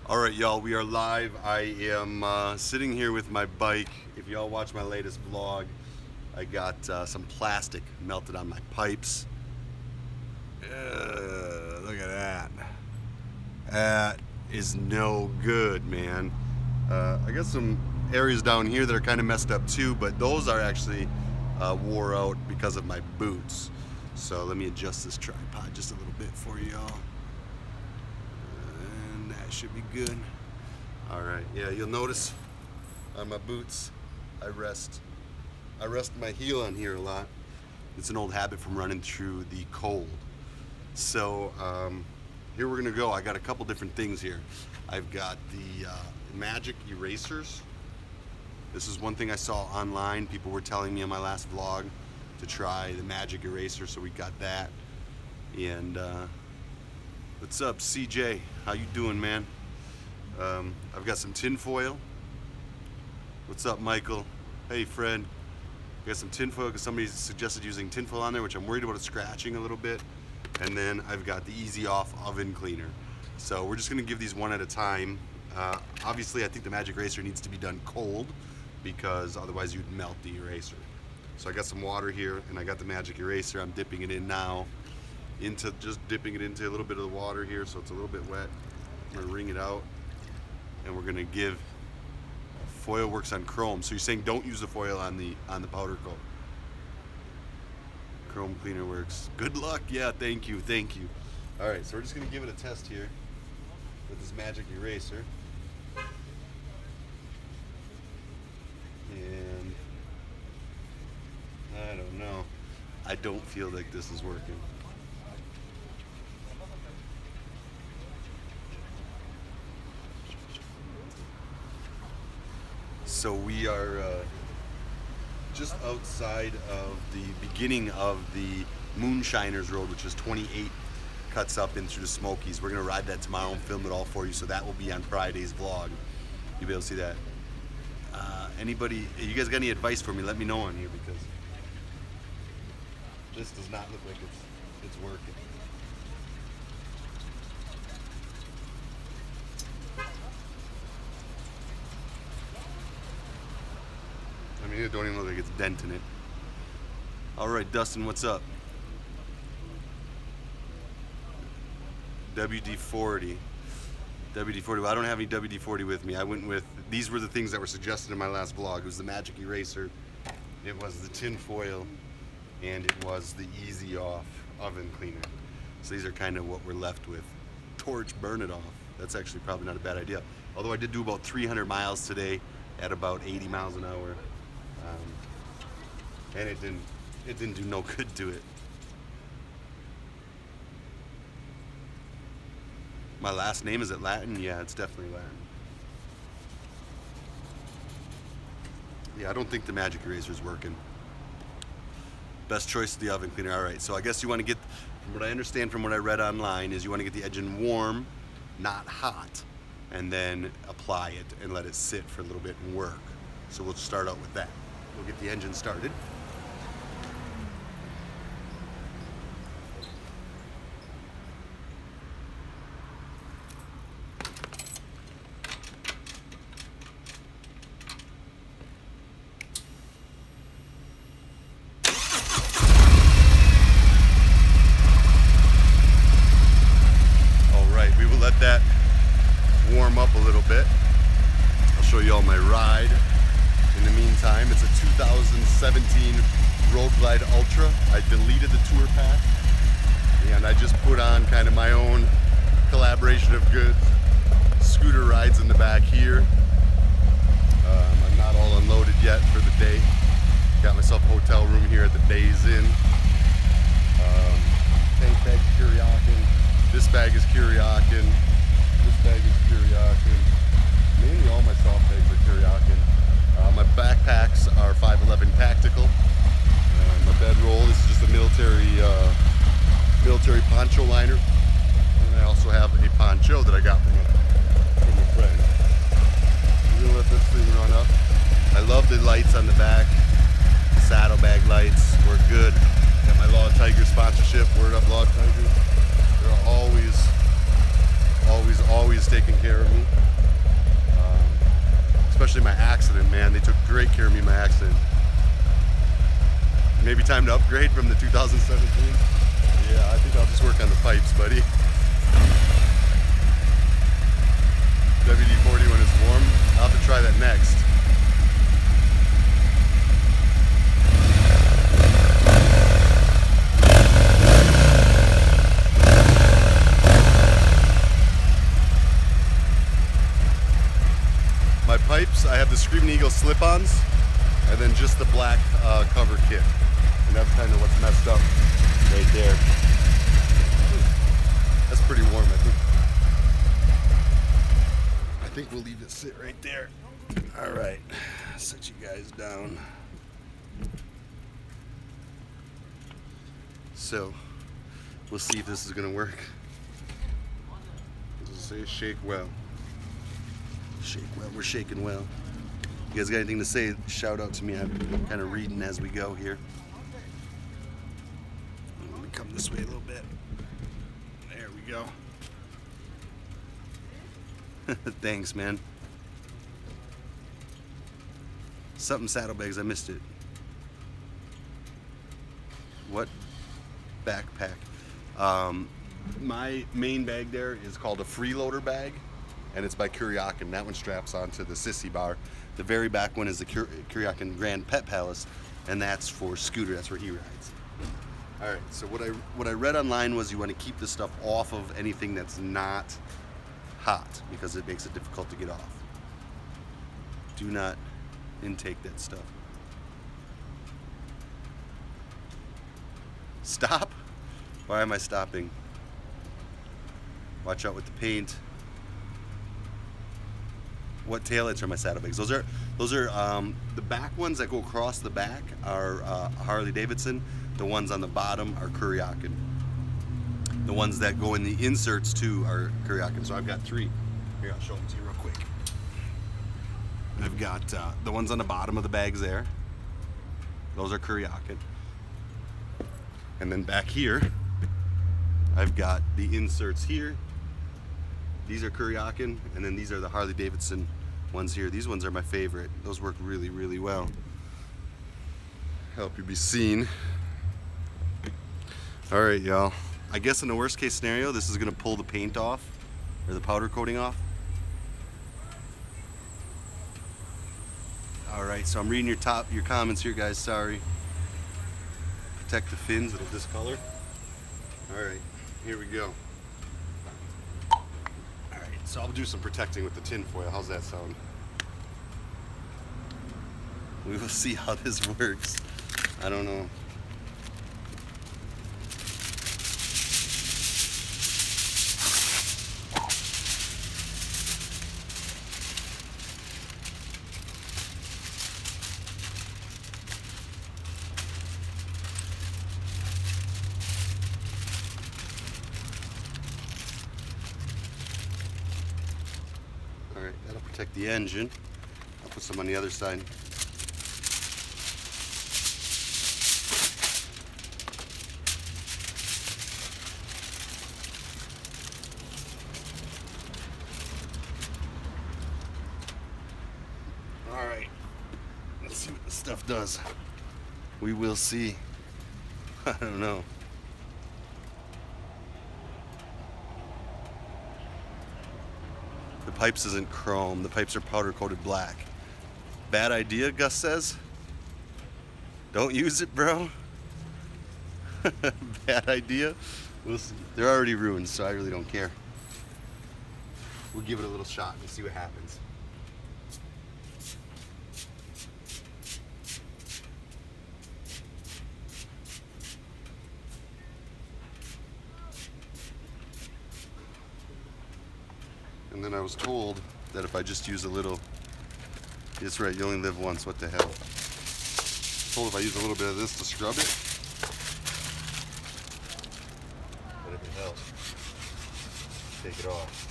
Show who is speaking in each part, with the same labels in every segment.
Speaker 1: All right, y'all, we are live. I am sitting here with my bike. If y'all watch my latest vlog, I got some plastic melted on my pipes. Look at that. That is no good, man. I got some areas down here that are kind of messed up too, but those are actually wore out because of my boots. So let me adjust this tripod just a little bit for y'all. And that should be good. All right, yeah, you'll notice on my boots, I rest my heel on here a lot. It's an old habit from running through the cold. So here we're gonna go. I got a couple different things here. I've got the magic erasers. This is one thing I saw online. People were telling me on my last vlog to try the magic eraser, so we got that. And what's up, CJ? How you doing, man? I've got some tin foil. What's up, Michael? Hey, Fred. I got some tin foil because somebody suggested using tin foil on there, which I'm worried about it scratching a little bit. And then I've got the Easy Off oven cleaner. So we're just gonna give these one at a time. Obviously, I think the magic eraser needs to be done cold because otherwise you'd melt the eraser. So I got some water here and I got the magic eraser. I'm dipping it in now, just dipping it into a little bit of the water here so it's a little bit wet. I'm gonna wring it out and we're gonna give foil works on chrome. So you're saying don't use the foil on the powder coat. Chrome cleaner works. Good luck. Yeah, thank you. All right, so we're just gonna give it a test here with this magic eraser. And I don't know. I don't feel like this is working. So we are just outside of the beginning of the Moonshiners Road, which is 28 cuts up in through the Smokies. We're gonna ride that tomorrow and film it all for you, so that will be on Friday's vlog. You'll be able to see that. Anybody, you guys got any advice for me? Let me know on here because this does not look like it's working. I mean, it don't even look like it's denting it. All right, Dustin, what's up? WD-40. WD-40. Well, I don't have any WD-40 with me. I went with, these were the things that were suggested in my last vlog. It was the magic eraser, it was the tin foil, and it was the Easy Off oven cleaner. So these are kind of what we're left with. Torch, burn it off. That's actually probably not a bad idea. Although I did do about 300 miles today at about 80 miles an hour. And it didn't do no good to it. My last name, is it Latin? Yeah, it's definitely Latin. Yeah, I don't think the magic eraser is working. Best choice is the oven cleaner. All right, so I guess you want to get, from what I understand from what I read online, is you want to get the engine warm, not hot, and then apply it and let it sit for a little bit and work. So we'll start out with that. We'll get the engine started. Let that warm up a little bit. I'll show you all my ride. In the meantime, it's a 2017 Road Glide Ultra. I deleted the tour pack and I just put on kind of my own collaboration of goods. Scooter rides in the back here. I'm not all unloaded yet for the day. Got myself a hotel room here at the Days Inn. Tank bag Kuryakin. This bag is Kuryakin. This bag is Kuryakin. Mainly all my soft bags are Kuryakin. My backpacks are 511 Tactical. My bedroll, this is just a military poncho liner. And I also have a poncho that I got from a friend. We're gonna let this thing run up. I love the lights on the back. Saddlebag lights work good. Got my Law Tiger sponsorship. Word up, Law Tiger. They're always has taken care of me. Especially my accident, man. They took great care of me in my accident. Maybe time to upgrade from the 2017. Yeah, I think I'll just work on the pipes, buddy. WD-40 when it's warm. I'll have to try that next. My pipes, I have the Screaming Eagle slip-ons and then just the black cover kit. And that's kind of what's messed up right there. That's pretty warm, I think. I think we'll leave it sit right there. All right, set you guys down. So, we'll see if this is gonna work. Does it say shake well? Shake well, we're shaking well. You guys got anything to say? Shout out to me. I'm kind of reading as we go here. Let me come this way a little bit. There we go. Thanks, man. Something saddlebags, I missed it. What? Backpack. My main bag there is called a freeloader bag, and it's by Kuryakin. That one straps onto the Sissy bar. The very back one is the Kuryakin Grand Pet Palace, and that's for Scooter. That's where he rides. All right. So what I read online was you want to keep the stuff off of anything that's not hot because it makes it difficult to get off. Do not intake that stuff. Stop? Why am I stopping? Watch out with the paint. What taillights are my saddlebags? Those are the back ones that go across the back are Harley Davidson. The ones on the bottom are Kuryakin. The ones that go in the inserts too are Kuryakin. So I've got three. Here, I'll show them to you real quick. I've got the ones on the bottom of the bags there. Those are Kuryakin. And then back here, I've got the inserts here. These are Kuryakin, and then these are the Harley Davidson ones here. These ones are my favorite. Those work really, really well. Help you be seen. All right, y'all. I guess in the worst case scenario, this is gonna pull the paint off, or the powder coating off. All right, so I'm reading your comments here, guys. Sorry. Protect the fins, it'll discolor. All right, here we go. All right, so I'll do some protecting with the tin foil. How's that sound? We will see how this works. I don't know. Alright, that'll protect the engine. I'll put some on the other side. Alright, let's see what this stuff does. We will see. I don't know. The pipes isn't chrome, the pipes are powder coated black. Bad idea, Gus says. Don't use it, bro. Bad idea. We'll see. They're already ruined, so I really don't care. We'll give it a little shot and see what happens. And then I was told that if I just use a little, that's right, you only live once, what the hell. Told if I use a little bit of this to scrub it, but if it helps, take it off.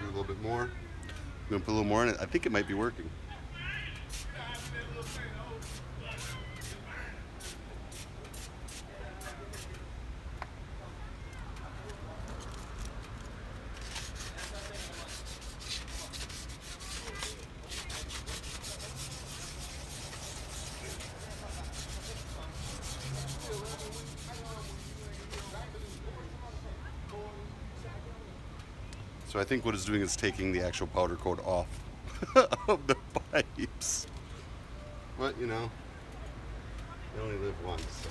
Speaker 1: Do a little bit more. gonna put a little more in it. I think it might be working. So I think what it's doing is taking the actual powder coat off of the pipes. But you know, you only live once. So.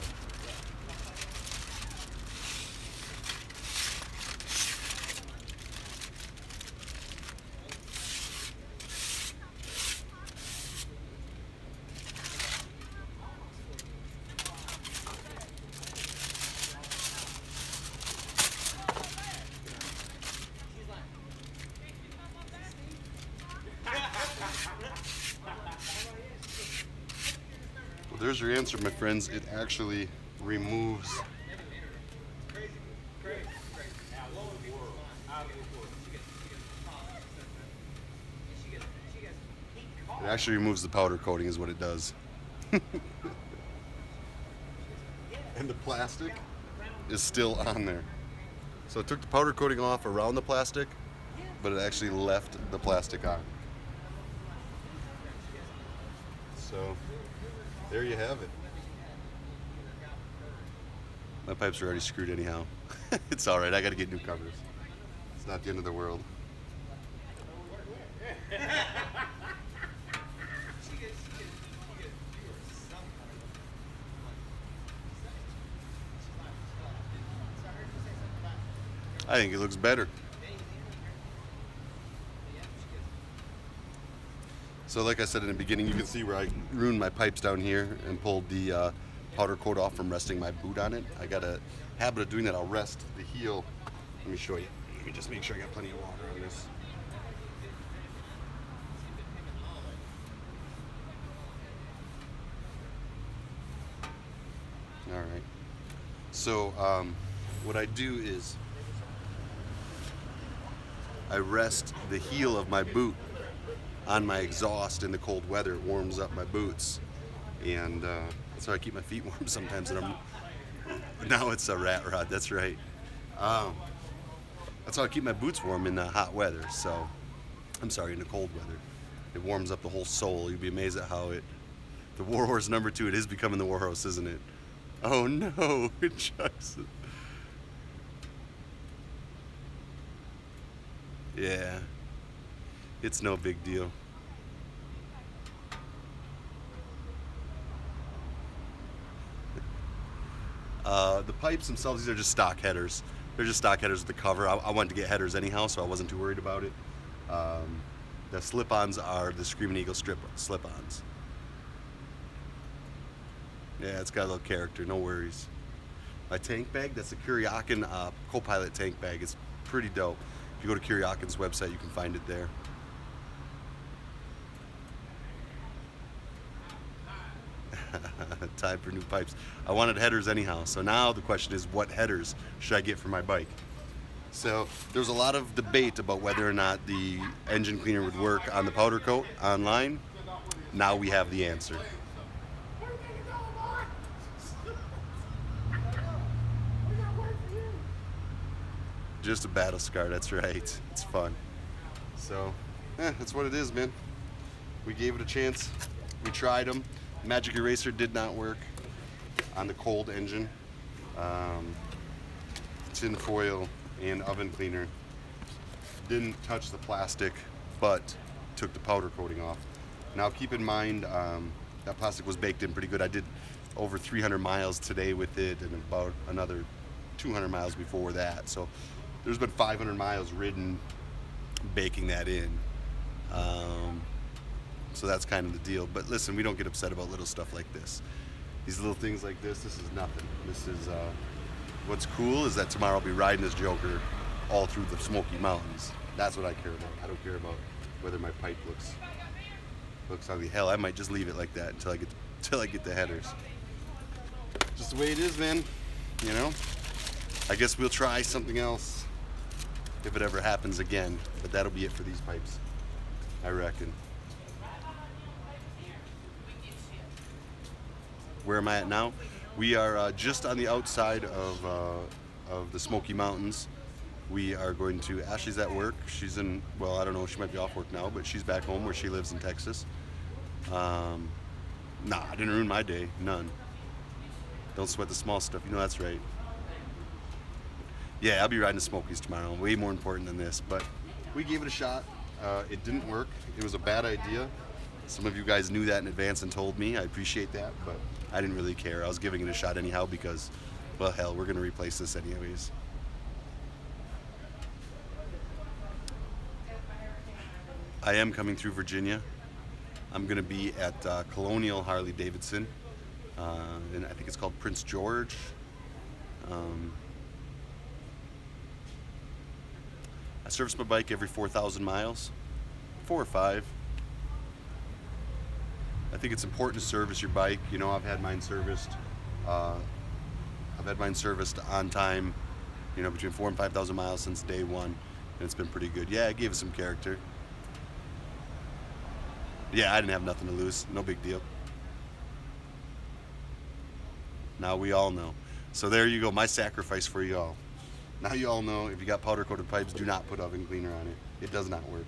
Speaker 1: Well, there's your answer, my friends. It actually removes the powder coating is what it does. And the plastic is still on there. So it took the powder coating off around the plastic, but it actually left the plastic on. So there you have it. My pipes are already screwed anyhow. It's all right. I got to get new covers. It's not the end of the world. I think it looks better. So like I said in the beginning, you can see where I ruined my pipes down here and pulled the powder coat off from resting my boot on it. I got a habit of doing that. I'll rest the heel. Let me show you. Let me just make sure I got plenty of water on this. All right. So what I do is I rest the heel of my boot on my exhaust in the cold weather. It warms up my boots, and that's how I keep my feet warm sometimes. And now it's a rat rod. That's right. That's how I keep my boots warm in the hot weather. So I'm sorry, in the cold weather. It warms up the whole sole. You'd be amazed at how the Warhorse #2. It is becoming the Warhorse, isn't it? Oh no, it chucks it. Yeah, it's no big deal. The pipes themselves, these are just stock headers. They're just stock headers with the cover. I wanted to get headers anyhow, so I wasn't too worried about it. The slip-ons are the Screaming Eagle slip-ons. Yeah, it's got a little character, no worries. My tank bag, that's a Kuryakin Copilot tank bag. It's pretty dope. If you go to Kuryakin's website, you can find it there. Time for new pipes. I wanted headers anyhow, so now the question is, what headers should I get for my bike? So there's a lot of debate about whether or not the engine cleaner would work on the powder coat online. Now we have the answer. Just a battle scar, that's right. It's fun. So, that's what it is, man. We gave it a chance. We tried them. Magic Eraser did not work on the cold engine. Tin foil and oven cleaner didn't touch the plastic, but took the powder coating off. Now keep in mind, that plastic was baked in pretty good. I did over 300 miles today with it and about another 200 miles before that. So there's been 500 miles ridden baking that in. So that's kind of the deal. But listen, we don't get upset about little stuff like this. These little things like this is nothing. This is, what's cool is that tomorrow I'll be riding this Joker all through the Smoky Mountains. That's what I care about. I don't care about whether my pipe looks ugly. Hell, I might just leave it like that until I get the headers. Just the way it is, man. You know? I guess we'll try something else if it ever happens again. But that'll be it for these pipes. I reckon. Where am I at now? We are just on the outside of the Smoky Mountains. We are going to. Ashley's at work. She's in. Well, I don't know. She might be off work now, but she's back home where she lives in Texas. Nah, I didn't ruin my day. None. Don't sweat the small stuff. You know that's right. Yeah, I'll be riding the Smokies tomorrow. Way more important than this, but we gave it a shot. It didn't work. It was a bad idea. Some of you guys knew that in advance and told me. I appreciate that, but I didn't really care. I was giving it a shot anyhow because, well, hell, we're going to replace this anyways. I am coming through Virginia. I'm going to be at Colonial Harley Davidson, and I think it's called Prince George. I service my bike every 4,000 miles, 4 or 5. I think it's important to service your bike. You know, I've had mine serviced. I've had mine serviced on time, you know, between 4,000 and 5,000 miles since day one, and it's been pretty good. Yeah, it gave us some character. Yeah, I didn't have nothing to lose. No big deal. Now we all know. So there you go, my sacrifice for you all. Now you all know if you got powder coated pipes, do not put oven cleaner on it. It does not work.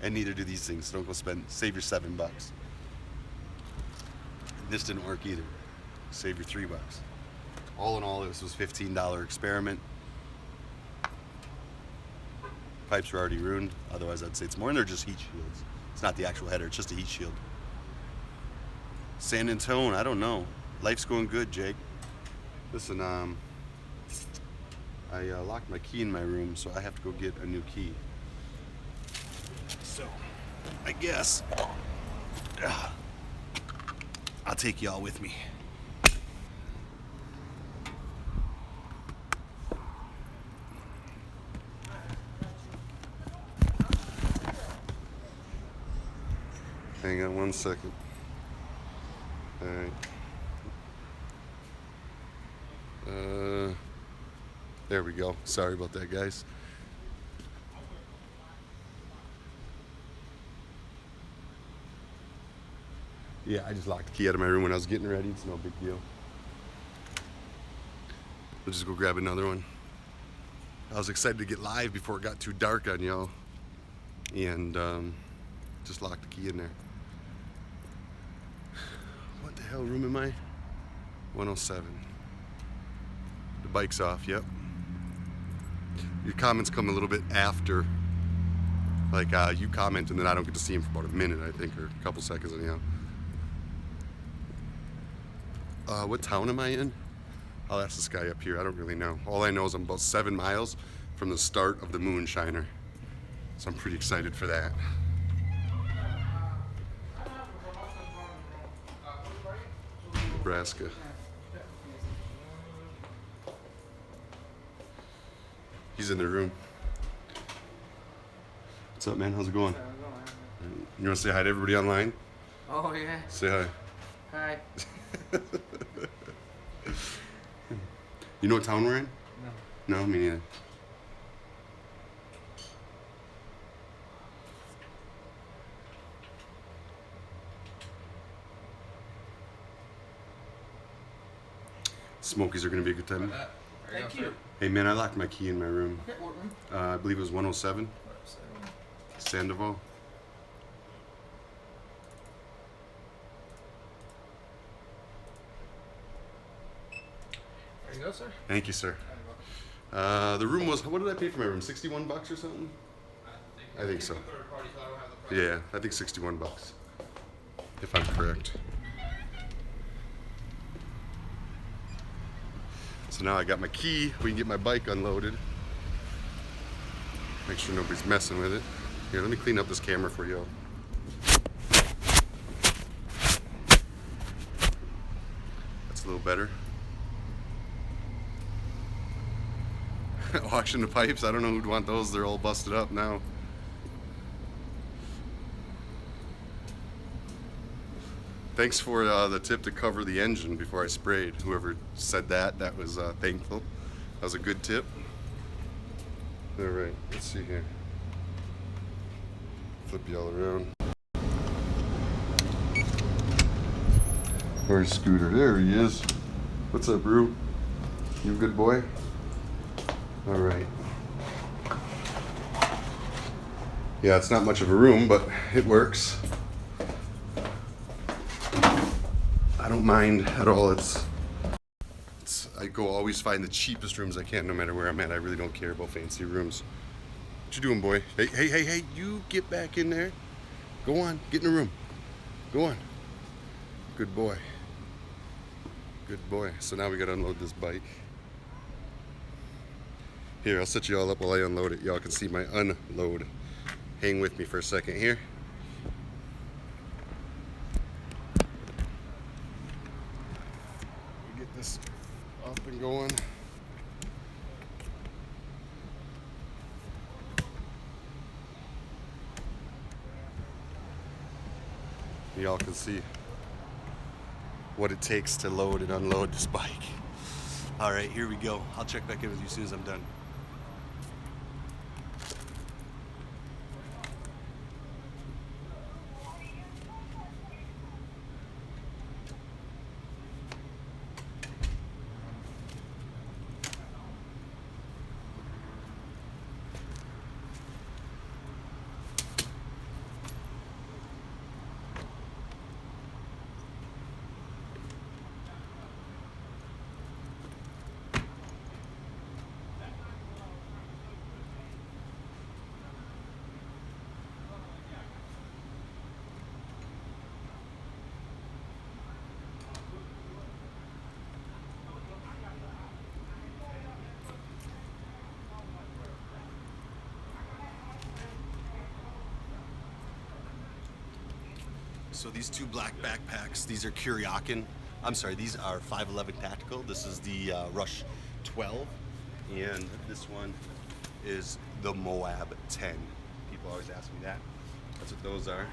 Speaker 1: And neither do these things. So don't go save your $7. This didn't work either. Save your $3. All in all, this was $15 experiment. Pipes were already ruined. Otherwise, I'd say it's more. And they're just heat shields. It's not the actual header. It's just a heat shield. San Antonio, I don't know. Life's going good, Jake. Listen, I locked my key in my room, so I have to go get a new key. So, I guess I'll take y'all with me. Hang on 1 second. All right. There we go. Sorry about that, guys. Yeah, I just locked the key out of my room when I was getting ready. It's no big deal. We'll just go grab another one. I was excited to get live before it got too dark on y'all. And just locked the key in there. What the hell room am I? 107. The bike's off, yep. Your comments come a little bit after. Like you comment and then I don't get to see them for about a minute, I think, or a couple seconds anyhow. What town am I in? I'll ask this guy up here. I don't really know. All I know is I'm about 7 miles from the start of the Moonshiner. So I'm pretty excited for that. Nebraska. He's in the room. What's up, man? How's it going? You want to say hi to everybody online?
Speaker 2: Oh, yeah.
Speaker 1: Say hi.
Speaker 2: Hi.
Speaker 1: You know what town we're in? No. No, me neither. Smokies are going to be a good time.
Speaker 2: Thank you.
Speaker 1: Hey, man, I locked my key in my room. I believe it was 107. Sandoval.
Speaker 2: There you go, sir.
Speaker 1: Thank you, sir. The room was, what did I pay for my room? $61 or something? I think so. Yeah, I think $61, if I'm correct. So now I got my key. We can get my bike unloaded. Make sure nobody's messing with it. Here, let me clean up this camera for you. That's a little better. Washing the pipes, I don't know who'd want those. They're all busted up now. Thanks for the tip to cover the engine before I sprayed. Whoever said that, that was thankful. That was a good tip. All right, let's see here. Flip you all around. Where's Scooter? There he is. What's up, Roo? You a good boy? All right. Yeah, it's not much of a room, but it works. I don't mind at all. I go always find the cheapest rooms I can, no matter where I'm at. I really don't care about fancy rooms. What you doing, boy? Hey, you get back in there. Go on, get in the room. Go on. Good boy. Good boy. So now we gotta unload this bike. Here, I'll set you all up while I unload it. Y'all can see my unload. Hang with me for a second here. Get this up and going. Y'all can see what it takes to load and unload this bike. All right, here we go. I'll check back in with you as soon as I'm done. So these two black backpacks, these are Kuryakin. I'm sorry, these are 511 Tactical. This is the Rush 12, and this one is the Moab 10. People always ask me that. That's what those are.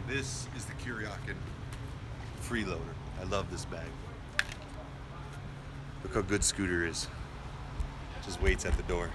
Speaker 1: This is the Kuryakin freeloader. I love this bag. Look how good Scooter is. Just waits at the door.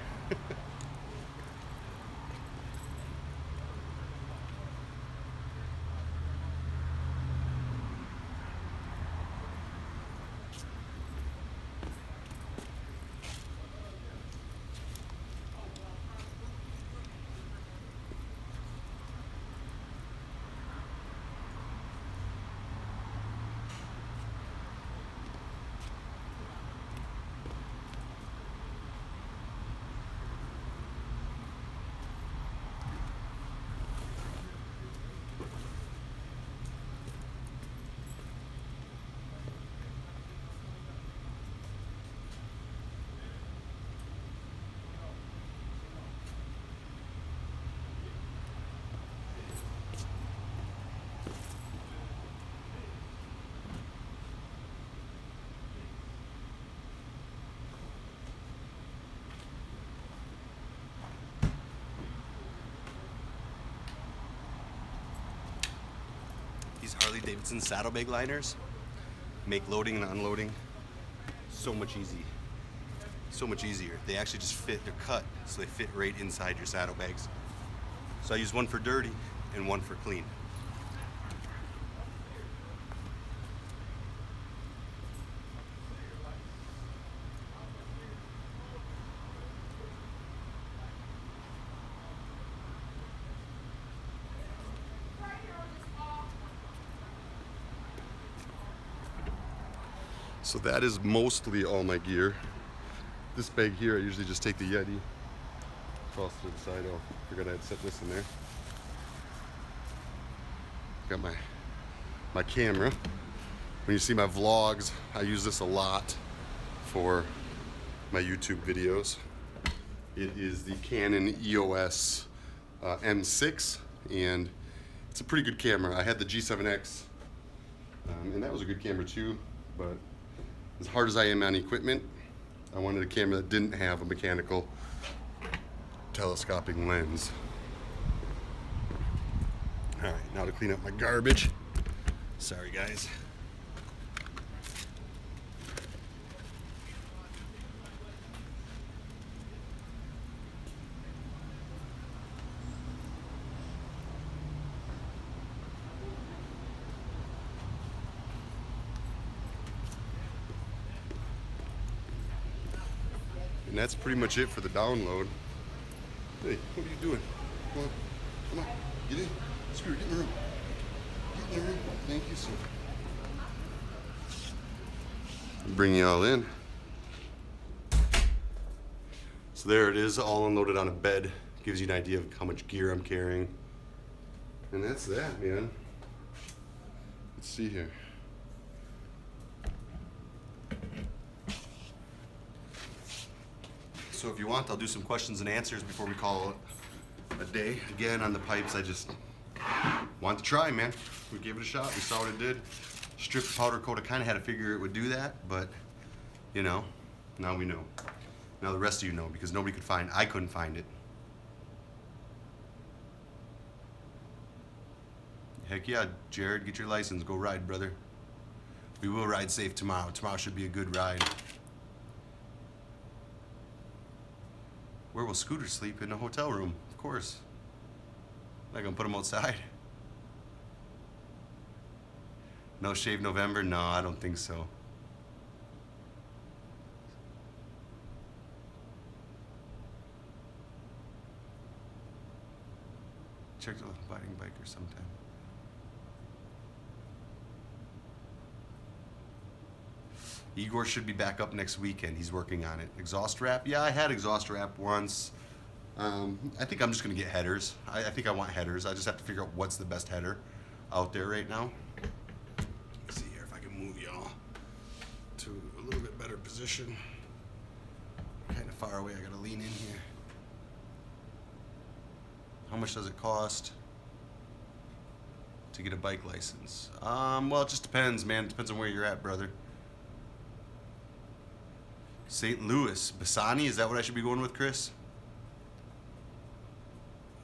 Speaker 1: These Harley Davidson saddlebag liners make loading and unloading so much easier. They actually just fit, they're cut, so they fit right inside your saddlebags. So I use one for dirty and one for clean. So that is mostly all my gear. This bag here, I usually just take the Yeti, toss it to the side. Oh, forgot I had set this in there. Got my camera. When you see my vlogs, I use this a lot for my YouTube videos. It is the Canon EOS M6, and it's a pretty good camera. I had the G7X And that was a good camera too, but as hard as I am on equipment, I wanted a camera that didn't have a mechanical telescoping lens. All right, now to clean up my garbage. Sorry guys. And that's pretty much it for the download. Hey, what are you doing? Come on, get in. Screw, get in the room. Get in the room. Thank you, sir. Bring you all in. So there it is, all unloaded on a bed. Gives you an idea of how much gear I'm carrying. And that's that, man. Let's see here. So if you want, I'll do some questions and answers before we call it a day. Again, on the pipes, I just want to try, man. We gave it a shot. We saw what it did. Stripped powder coat. I kind of had to figure it would do that, but you know, now we know. Now the rest of you know, because nobody could find. I couldn't find it. Heck yeah, Jared, get your license. Go ride, brother. We will ride safe tomorrow. Tomorrow should be a good ride. Where will Scooter sleep? In a hotel room, of course. Not gonna put him outside. No shave November? No, I don't think so. Check the biting biker sometime. Igor should be back up next weekend. He's working on it. Exhaust wrap? Yeah, I had exhaust wrap once. I think I'm just gonna get headers. I think I want headers. I just have to figure out what's the best header out there right now. Let's see here if I can move y'all to a little bit better position. Kind of far away, I gotta lean in here. How much does it cost to get a bike license? Well, it just depends, man. It depends on where you're at, brother. St. Louis. Bassani, is that what I should be going with, Chris?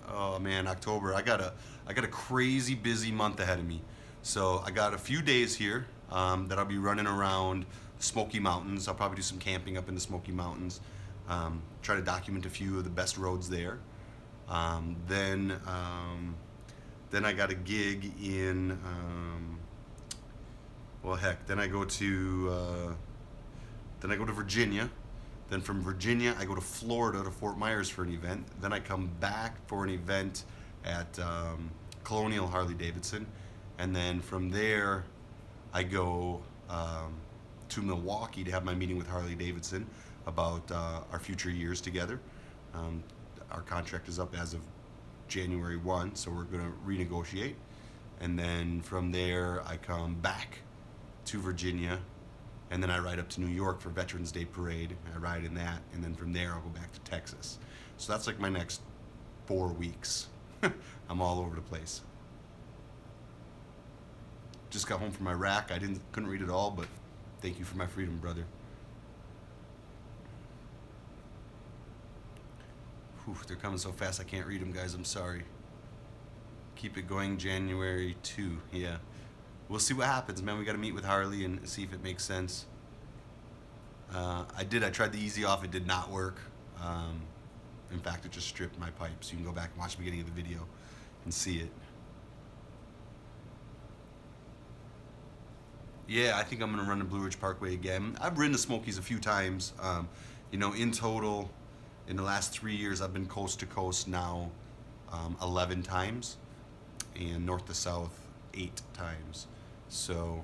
Speaker 1: Oh man, October. I got a crazy busy month ahead of me. So I got a few days here that I'll be running around the Smoky Mountains. I'll probably do some camping up in the Smoky Mountains. Try to document a few of the best roads there. Then I got a gig in. Well, heck. Then I go to Virginia. Then from Virginia, I go to Florida to Fort Myers for an event. Then I come back for an event at Colonial Harley Davidson. And then from there, I go to Milwaukee to have my meeting with Harley Davidson about our future years together. Our contract is up as of January 1, so we're going to renegotiate. And then from there, I come back to Virginia. And then I ride up to New York for Veterans Day Parade. I ride in that, and then from there I'll go back to Texas. So that's like my next 4 weeks. I'm all over the place. Just got home from Iraq. Couldn't read it all, but thank you for my freedom, brother. Whew, they're coming so fast I can't read them, guys. I'm sorry. Keep it going, January 2. Yeah. We'll see what happens, man. We got to meet with Harley and see if it makes sense. I tried the easy off. It did not work. In fact, it just stripped my pipes. You can go back and watch the beginning of the video and see it. Yeah, I think I'm going to run the Blue Ridge Parkway again. I've ridden the Smokies a few times. In total, in the last 3 years, I've been coast to coast now 11 times, and north to south 8 times. So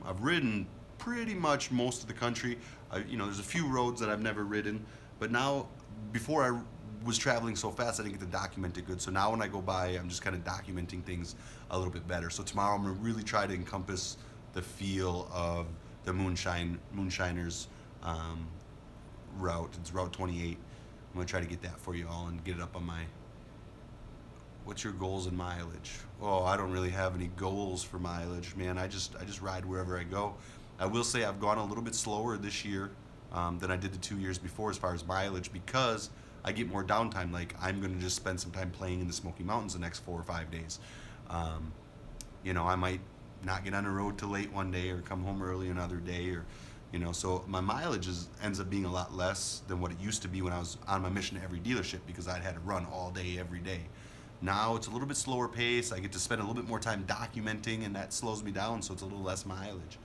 Speaker 1: I've ridden pretty much most of the country. There's a few roads that I've never ridden, but now, before I was traveling so fast, I didn't get to document it good. So now when I go by, I'm just kind of documenting things a little bit better. So tomorrow I'm gonna really try to encompass the feel of the Moonshiners route. It's Route 28. I'm gonna try to get that for you all and get it up on my What's your goals in mileage? Oh, I don't really have any goals for mileage, man. I just ride wherever I go. I will say I've gone a little bit slower this year than I did the 2 years before as far as mileage because I get more downtime. Like I'm gonna just spend some time playing in the Smoky Mountains the next 4 or 5 days. Um, I might not get on the road till late one day or come home early another day or so my mileage ends up being a lot less than what it used to be when I was on my mission to every dealership because I'd had to run all day every day. Now it's a little bit slower pace. I get to spend a little bit more time documenting, and that slows me down, so it's a little less mileage.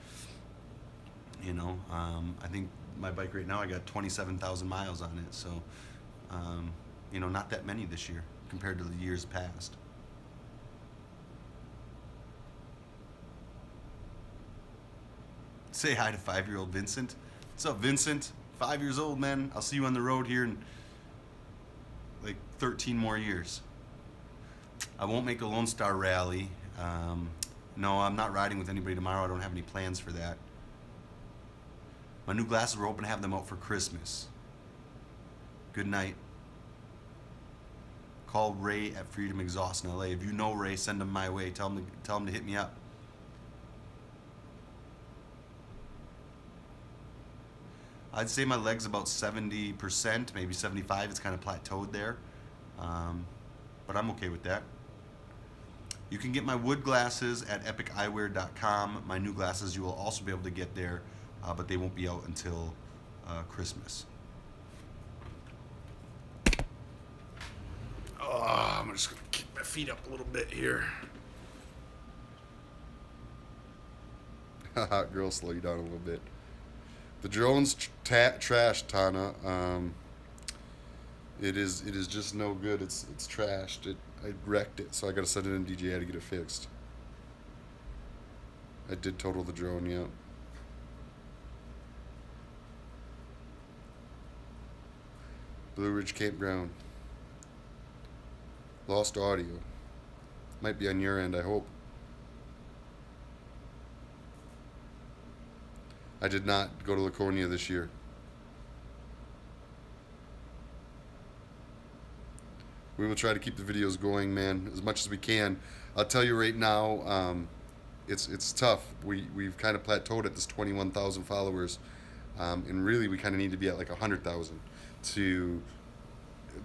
Speaker 1: I think my bike right now I got 27,000 miles on it, so not that many this year compared to the years past. Say hi to 5-year-old Vincent. What's up, Vincent? 5 years old, man. I'll see you on the road here in like 13 more years. I won't make a Lone Star Rally. No, I'm not riding with anybody tomorrow. I don't have any plans for that. My new glasses, we're hoping to have them out for Christmas. Good night. Call Ray at Freedom Exhaust in LA. If you know Ray, send him my way. Tell him to hit me up. I'd say my leg's about 70%, maybe 75. It's kind of plateaued there. But I'm okay with that. You can get my wood glasses at epiceyewear.com. My new glasses you will also be able to get there, but they won't be out until Christmas. Oh, I'm just going to kick my feet up a little bit here. Hot girl, slow you down a little bit. The drone's trash, Tana. It is just no good. It's trashed. I wrecked it, so I gotta send it in DJI to get it fixed. I did total the drone, yeah. Blue Ridge Campground. Lost audio. Might be on your end, I hope. I did not go to Laconia this year. We will try to keep the videos going, man, as much as we can. I'll tell you right now, it's tough. We've kind of plateaued at this 21,000 followers, and really we kind of need to be at like 100,000 to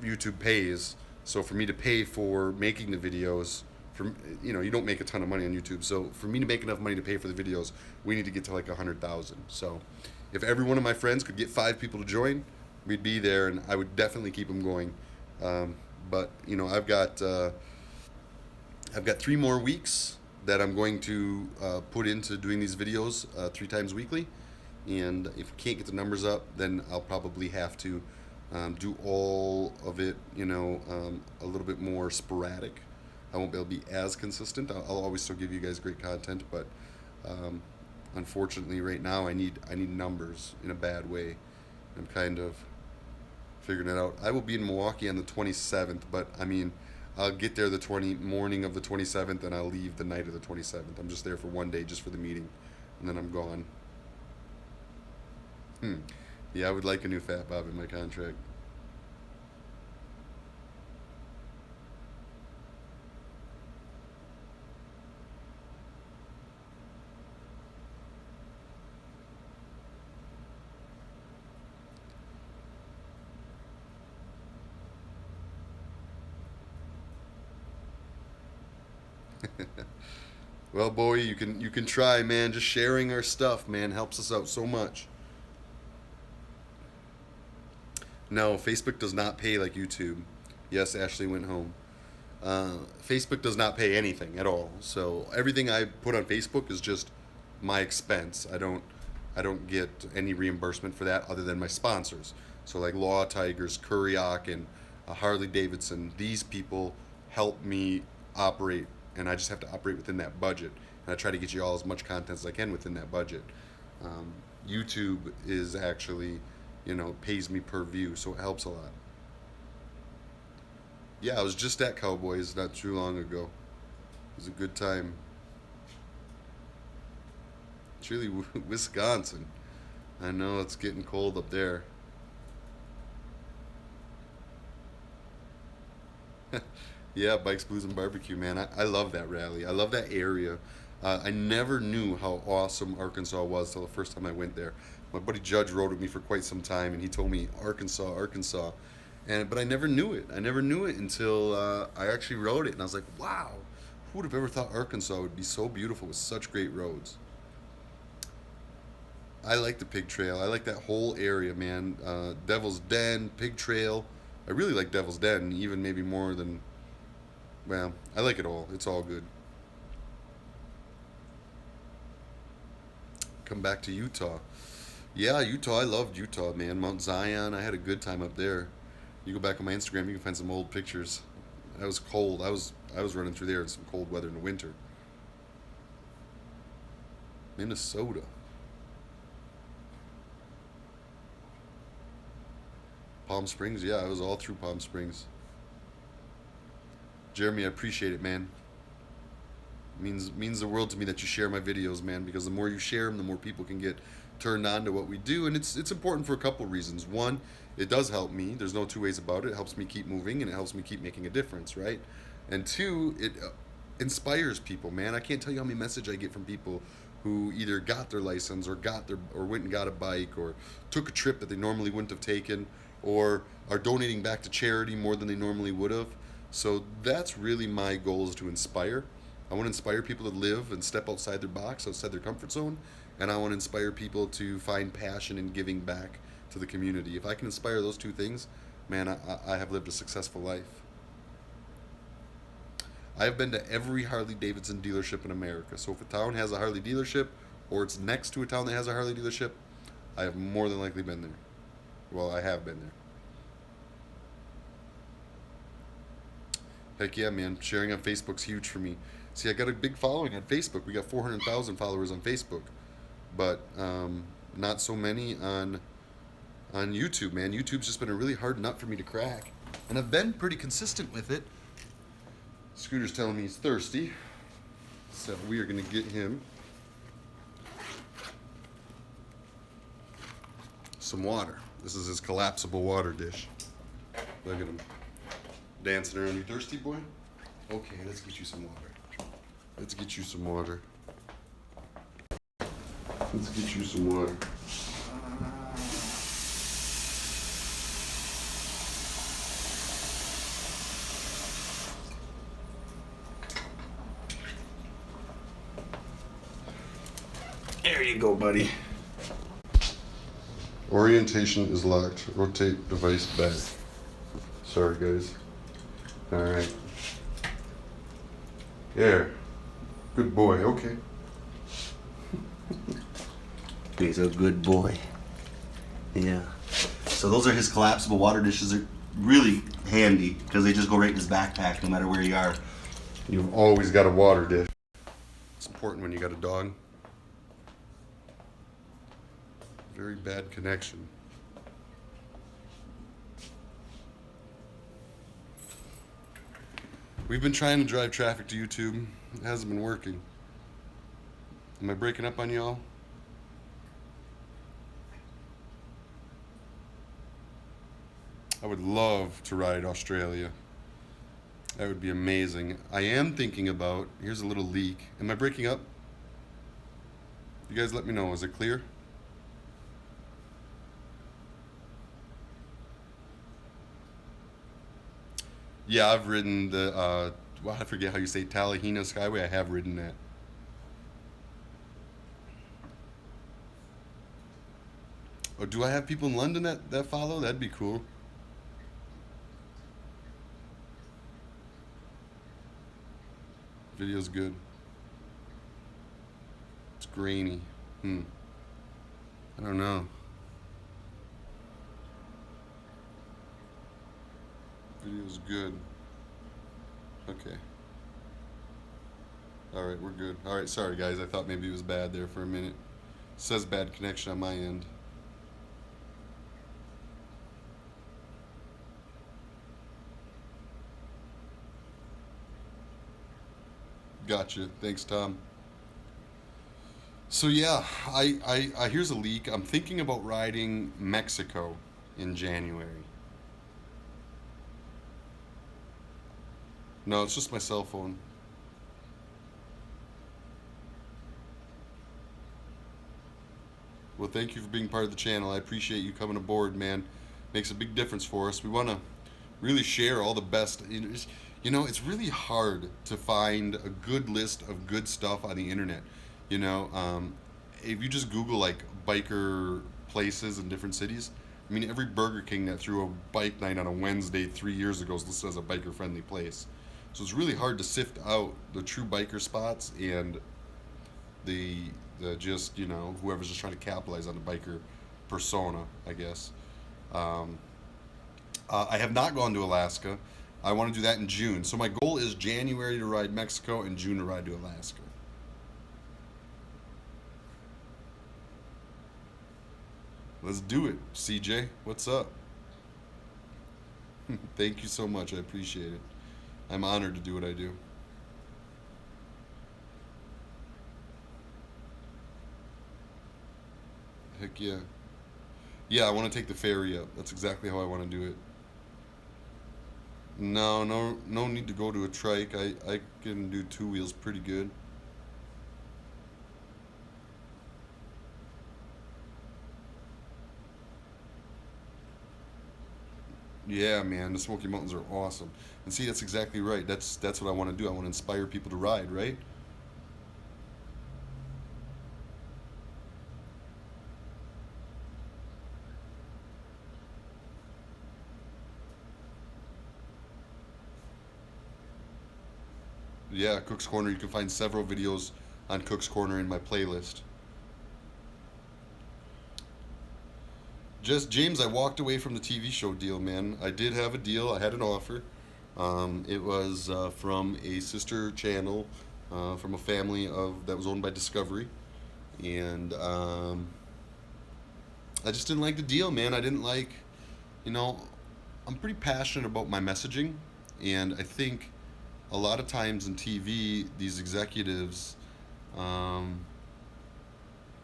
Speaker 1: YouTube pays. So for me to pay for making the videos, you don't make a ton of money on YouTube. So for me to make enough money to pay for the videos, we need to get to like 100,000. So if every one of my friends could get 5 people to join, we'd be there, and I would definitely keep them going. But I've got 3 more weeks that I'm going to put into doing these videos 3 times weekly, and if we can't get the numbers up, then I'll probably have to do all of it, a little bit more sporadic. I won't be able to be as consistent. I'll always still give you guys great content, but unfortunately, right now I need numbers in a bad way. I'm kind of figuring it out. I will be in Milwaukee on the 27th, but I'll get there the morning of the 27th, and I'll leave the night of the 27th. I'm just there for one day, just for the meeting, and then I'm gone. Yeah, I would like a new Fat Bob in my contract. Well, boy, you can try, man. Just sharing our stuff, man, helps us out so much. No, Facebook does not pay like YouTube. Yes, Ashley went home. Facebook does not pay anything at all. So everything I put on Facebook is just my expense. I don't get any reimbursement for that other than my sponsors. So like Law Tigers, Kuriak, and Harley Davidson. These people help me operate, and I just have to operate within that budget. And I try to get you all as much content as I can within that budget. YouTube is actually, pays me per view, so it helps a lot. Yeah, I was just at Cowboys not too long ago. It was a good time. It's really Wisconsin. I know it's getting cold up there. Yeah, Bikes, Blues, and Barbecue, man. I love that rally. I love that area. I never knew how awesome Arkansas was till the first time I went there. My buddy Judge rode with me for quite some time, and he told me Arkansas, Arkansas, but I never knew it. I never knew it until I actually rode it, and I was like, wow, who would have ever thought Arkansas would be so beautiful with such great roads? I like the Pig Trail. I like that whole area, man. Devil's Den, Pig Trail. I really like Devil's Den, even maybe more than. Well, I like it all. It's all good. Come back to Utah. Yeah, Utah. I loved Utah, man. Mount Zion. I had a good time up there. You go back on my Instagram, you can find some old pictures. I was cold. I was running through there in some cold weather in the winter. Minnesota. Palm Springs. Yeah, I was all through Palm Springs. Jeremy, I appreciate it, man. Means the world to me that you share my videos, man, because the more you share them, the more people can get turned on to what we do, and it's important for a couple reasons. One, it does help me. There's no two ways about it. It helps me keep moving, and it helps me keep making a difference, right? And two, it inspires people, man. I can't tell you how many messages I get from people who either got their license or went and got a bike or took a trip that they normally wouldn't have taken or are donating back to charity more than they normally would have. So that's really my goal, is to inspire. I want to inspire people to live and step outside their box, outside their comfort zone, and I want to inspire people to find passion in giving back to the community. If I can inspire those two things, man, I have lived a successful life. I have been to every Harley Davidson dealership in America. So if a town has a Harley dealership or it's next to a town that has a Harley dealership, I have more than likely been there. Well, I have been there. Heck yeah, man. Sharing on Facebook's huge for me. See, I got a big following on Facebook. We got 400,000 followers on Facebook, but not so many on YouTube, man. YouTube's just been a really hard nut for me to crack, and I've been pretty consistent with it. Scooter's telling me he's thirsty, so we are going to get him some water. This is his collapsible water dish. Look at him dancing around. You thirsty, boy? Okay, let's get you some water. Let's get you some water. Let's get you some water. There you go, buddy. Orientation is locked. Rotate device back. Sorry, guys. All right. There. Good boy. Okay. He's a good boy. Yeah. So those are his collapsible water dishes. They're really handy because they just go right in his backpack no matter where you are. You've always got a water dish. It's important when you got a dog. Very bad connection. We've been trying to drive traffic to YouTube. It hasn't been working. Am I breaking up on y'all? I would love to ride Australia. That would be amazing. I am thinking about, here's a little leak. Am I breaking up? You guys let me know. Is it clear? Yeah, I've ridden the, well, I forget how you say Talahina Skyway. I have ridden that. Oh, do I have people in London that follow? That'd be cool. Video's good. It's grainy. I don't know. Video's good. Okay. Alright, we're good. Alright, sorry guys. I thought maybe it was bad there for a minute. It says bad connection on my end. Gotcha. Thanks, Tom. So yeah, I here's a leak. I'm thinking about riding Mexico in January. No, it's just my cell phone. Well, thank you for being part of the channel. I appreciate you coming aboard, man. Makes a big difference for us. We want to really share all the best. It's really hard to find a good list of good stuff on the internet. You know, if you just Google like biker places in different cities, I mean, every Burger King that threw a bike night on a Wednesday 3 years ago is listed as a biker friendly place. So it's really hard to sift out the true biker spots and the the just whoever's just trying to capitalize on the biker persona, I guess. Um, I have not gone to Alaska. I want to do that in June. So my goal is January to ride Mexico and June to ride to Alaska. Let's do it, CJ. What's up? Thank you so much. I appreciate it. I'm honored to do what I do. Heck yeah. Yeah, I want to take the ferry up. That's exactly how I want to do it. No, no, no need to go to a trike. I can do two wheels pretty good. Yeah, man, the Smoky Mountains are awesome. And see, that's exactly right. That's what I want to do. I want to inspire people to ride, right? Yeah, Cook's Corner. You can find several videos on Cook's Corner in my playlist. Just James, I walked away from the TV show deal, man. I did have a deal. I had an offer. It was from a sister channel, from a family of that was owned by Discovery, and I just didn't like the deal, man. I didn't like, you know, I'm pretty passionate about my messaging, and I think a lot of times in TV, these executives um,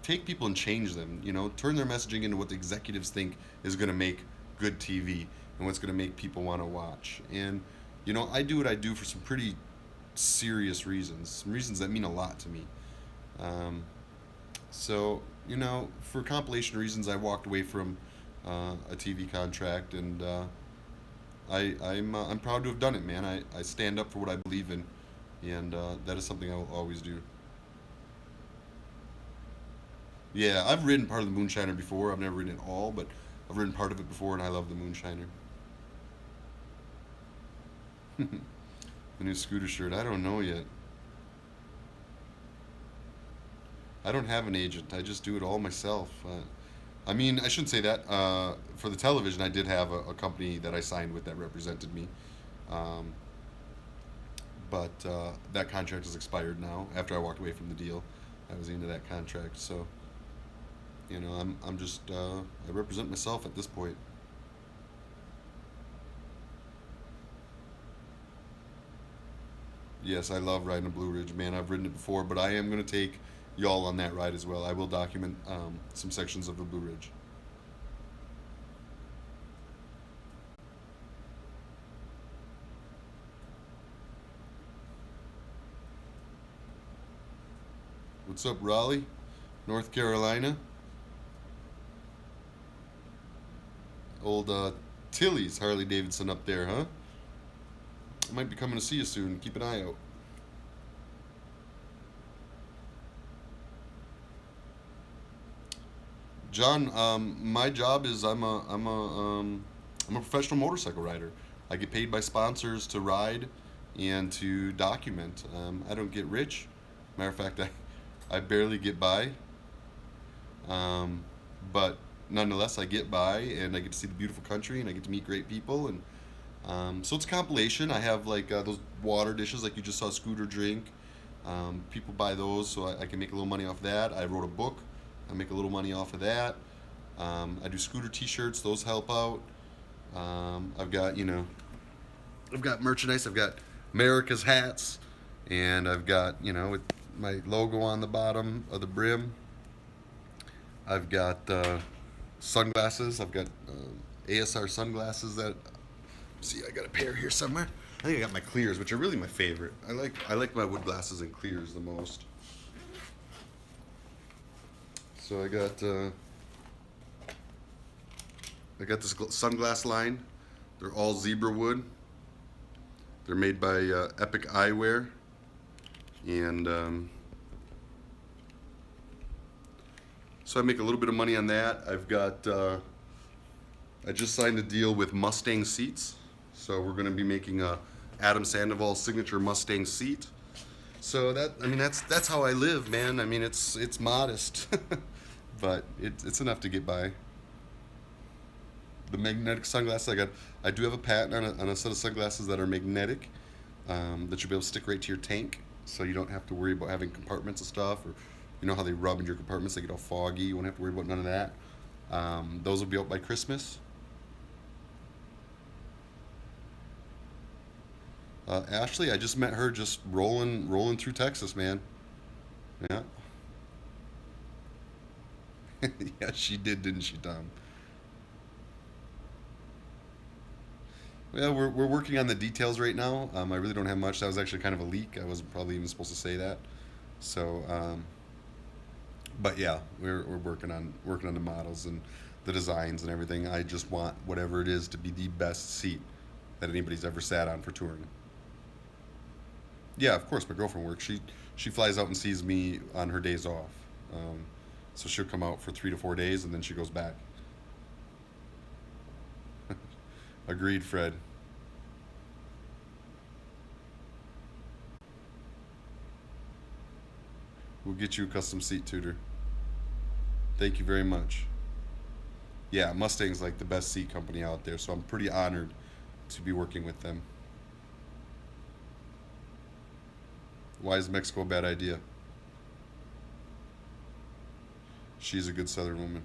Speaker 1: take people and change them. Turn their messaging into what the executives think is going to make good TV and what's going to make people want to watch. And I do what I do for some pretty serious reasons, some reasons that mean a lot to me. Um, so for compilation reasons, I walked away from a TV contract, and I'm proud to have done it, man. I stand up for what I believe in, and that is something I will always do. Yeah, I've ridden part of the Moonshiner before. I've never ridden it all, but I've ridden part of it before, and I love the Moonshiner. The new scooter shirt. I don't know yet. I don't have an agent. I just do it all myself. I mean, I shouldn't say that. For the television, I did have a company that I signed with that represented me. Um, but that contract has expired now. After I walked away from the deal, I was into that contract. So, I'm just I represent myself at this point. Yes, I love riding a Blue Ridge, man. I've ridden it before, but I am going to take y'all on that ride as well. I will document some sections of the Blue Ridge. What's up, Raleigh, North Carolina? Old Tilly's Harley Davidson up there, huh? I might be coming to see you soon. Keep an eye out. John, my job is I'm a professional motorcycle rider. I get paid by sponsors to ride and to document. I don't get rich. Matter of fact, I barely get by. Um, but nonetheless, I get by, and I get to see the beautiful country, and I get to meet great people, and so it's a compilation. I have like those water dishes, like you just saw Scooter drink. People buy those, so I can make a little money off that. I wrote a book. I make a little money off of that. I do scooter T-shirts; those help out. I've got I've got merchandise. I've got America's hats, and I've got with my logo on the bottom of the brim. I've got sunglasses. I've got ASR sunglasses that. See, I got a pair here somewhere. I think I got my clears, which are really my favorite. I like my wood glasses and clears the most. So I got this sunglass line. They're all zebra wood. They're made by Epic Eyewear, and so I make a little bit of money on that. I just signed a deal with Mustang Seats, so we're going to be making a Adam Sandoval signature Mustang seat. So that's how I live, man. I mean, it's modest, but it's enough to get by. The magnetic sunglasses I do have a patent on a set of sunglasses that are magnetic, that you'll be able to stick right to your tank, so you don't have to worry about having compartments and stuff, or you know how they rub in your compartments, they get all foggy. You won't have to worry about none of that. Those will be out by Christmas. Ashley, I just met her just rolling through Texas, man. Yeah. Yeah, she did, didn't she, Tom? Well, we're working on the details right now. I really don't have much. That was actually kind of a leak. I wasn't probably even supposed to say that. So, but yeah, we're working on the models and the designs and everything. I just want whatever it is to be the best seat that anybody's ever sat on for touring. Yeah, of course. My girlfriend works. She flies out and sees me on her days off. Um, so she'll come out for 3 to 4 days and then she goes back. Agreed, Fred. We'll get you a custom seat tutor. Thank you very much. Yeah, Mustang's like the best seat company out there, so I'm pretty honored to be working with them. Why is Mexico a bad idea? She's a good Southern woman.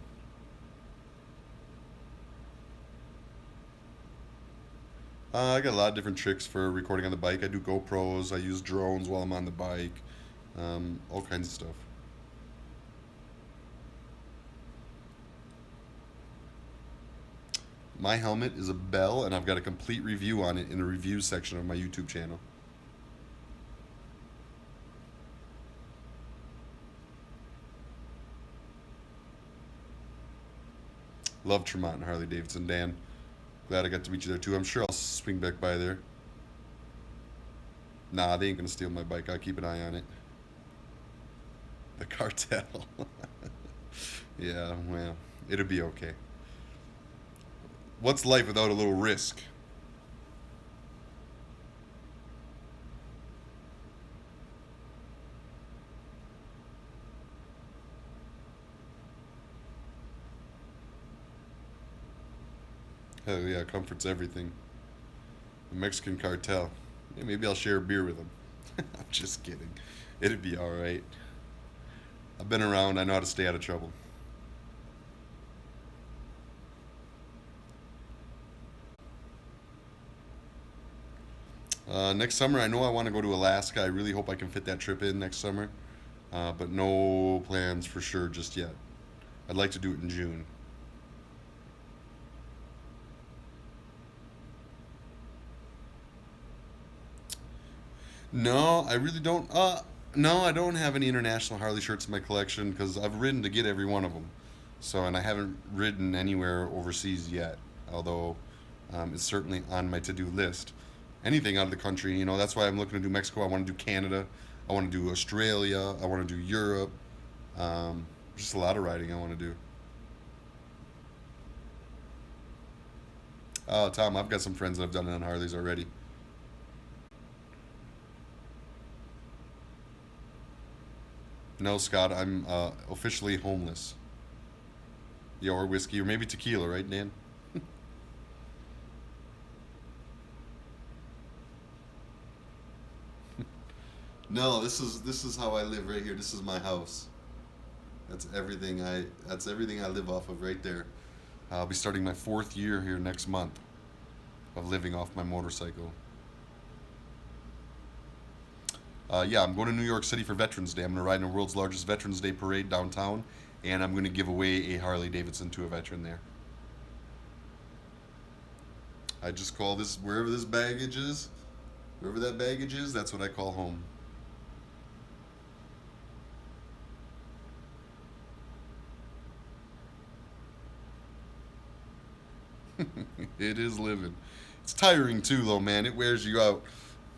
Speaker 1: I got a lot of different tricks for recording on the bike. I do GoPros. I use drones while I'm on the bike. All kinds of stuff. My helmet is a Bell, and I've got a complete review on it in the reviews section of my YouTube channel. Love Tremont and Harley Davidson, Dan. Glad I got to meet you there too. I'm sure I'll swing back by there. Nah, they ain't gonna steal my bike. I'll keep an eye on it. The cartel. Yeah, well, it'll be okay. What's life without a little risk? Hell yeah, comfort's everything. The Mexican cartel. Yeah, maybe I'll share a beer with them. I'm just kidding. It'd be alright. I've been around, I know how to stay out of trouble. Next summer, I know I want to go to Alaska. I really hope I can fit that trip in next summer. But no plans for sure just yet. I'd like to do it in June. No, I really don't. No, I don't have any international Harley shirts in my collection because I've ridden to get every one of them. So, and I haven't ridden anywhere overseas yet, although it's certainly on my to-do list. Anything out of the country, that's why I'm looking to do Mexico. I want to do Canada. I want to do Australia. I want to do Europe. Just a lot of riding I want to do. Oh, Tom, I've got some friends that have done it on Harleys already. No, Scott, I'm officially homeless. Yeah, or whiskey, or maybe tequila, right, Dan? No, this is how I live right here. This is my house. That's everything I live off of right there. I'll be starting my 4th year here next month of living off my motorcycle. Yeah, I'm going to New York City for Veterans Day. I'm going to ride in the world's largest Veterans Day parade downtown, and I'm going to give away a Harley Davidson to a veteran there. I just call this, wherever this baggage is, Wherever that baggage is, that's what I call home. It is living. It's tiring too, though, man. It wears you out.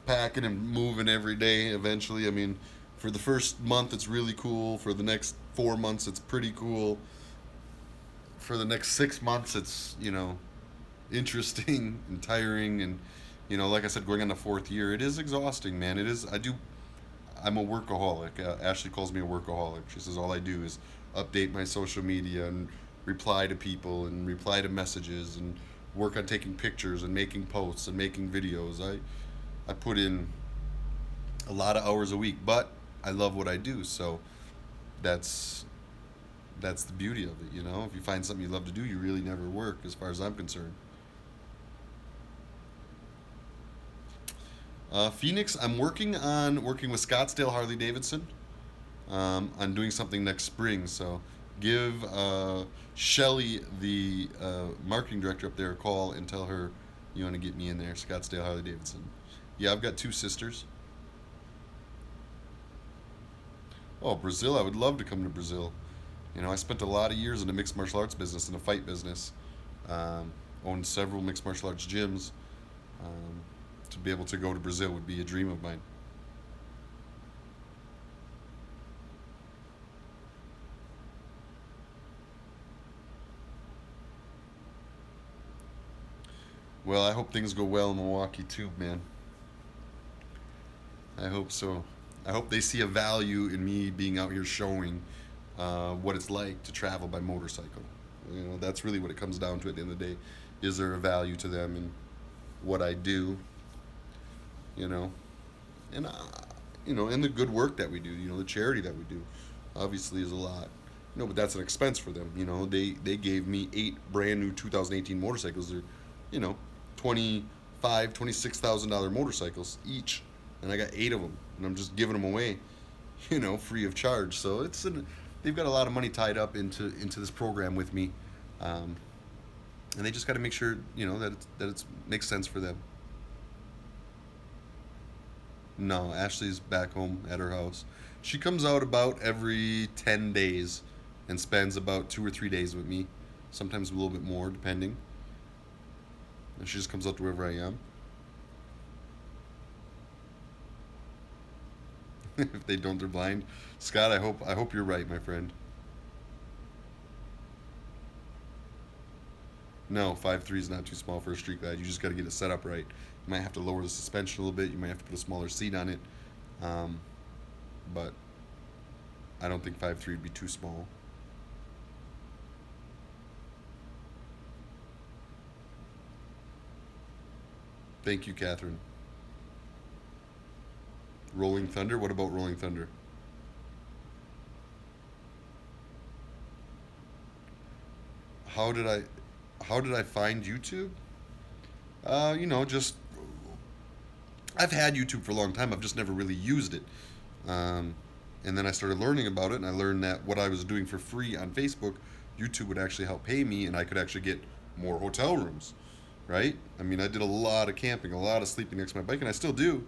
Speaker 1: Packing and moving every day eventually. I mean, for the first month, it's really cool. For the next 4 months, it's pretty cool. For the next 6 months, it's, interesting and tiring. And, like I said, going on the fourth year, it is exhausting, man. It is. I'm a workaholic. Ashley calls me a workaholic. She says all I do is update my social media and reply to people and reply to messages and work on taking pictures and making posts and making videos. I put in a lot of hours a week, but I love what I do, so that's that's the beauty of it, If you find something you love to do, you really never work, as far as I'm concerned. Phoenix, I'm working with Scottsdale Harley Davidson on doing something next spring. So give Shelly, the marketing director up there, a call and tell her you want to get me in there. Scottsdale Harley Davidson. Yeah, I've got two sisters. Oh, Brazil! I would love to come to Brazil. I spent a lot of years in the mixed martial arts business, in the fight business. Um, Owned several mixed martial arts gyms. Um, to be able to go to Brazil would be a dream of mine. Well, I hope things go well in Milwaukee too, man. I hope so. I hope they see a value in me being out here showing what it's like to travel by motorcycle. That's really what it comes down to at the end of the day. Is there a value to them in what I do? You know, and and the good work that we do. The charity that we do, obviously, is a lot. But that's an expense for them. They gave me 8 brand new 2018 motorcycles. They're, you know, 25, $26,000 motorcycles each, and I got 8 of them, and I'm just giving them away, free of charge. So they've got a lot of money tied up into this program with me, um, and they just got to make sure that it makes sense for them. No, Ashley's back home at her house. She comes out about every 10 days and spends about 2 or 3 days with me, sometimes a little bit more, depending. And she just comes out to wherever I am. If they don't, they're blind. Scott, I hope you're right, my friend. No, 5'3" is not too small for a street glide. You just got to get it set up right. You might have to lower the suspension a little bit. You might have to put a smaller seat on it. Um, but I don't think 5'3" would be too small. Thank you, Catherine. Rolling Thunder? What about Rolling Thunder? How did I how did I find YouTube? Just I've had YouTube for a long time. I've just never really used it. Um, and then I started learning about it, and I learned that what I was doing for free on Facebook, YouTube would actually help pay me, and I could actually get more hotel rooms, right? I mean, I did a lot of camping, a lot of sleeping next to my bike, and I still do.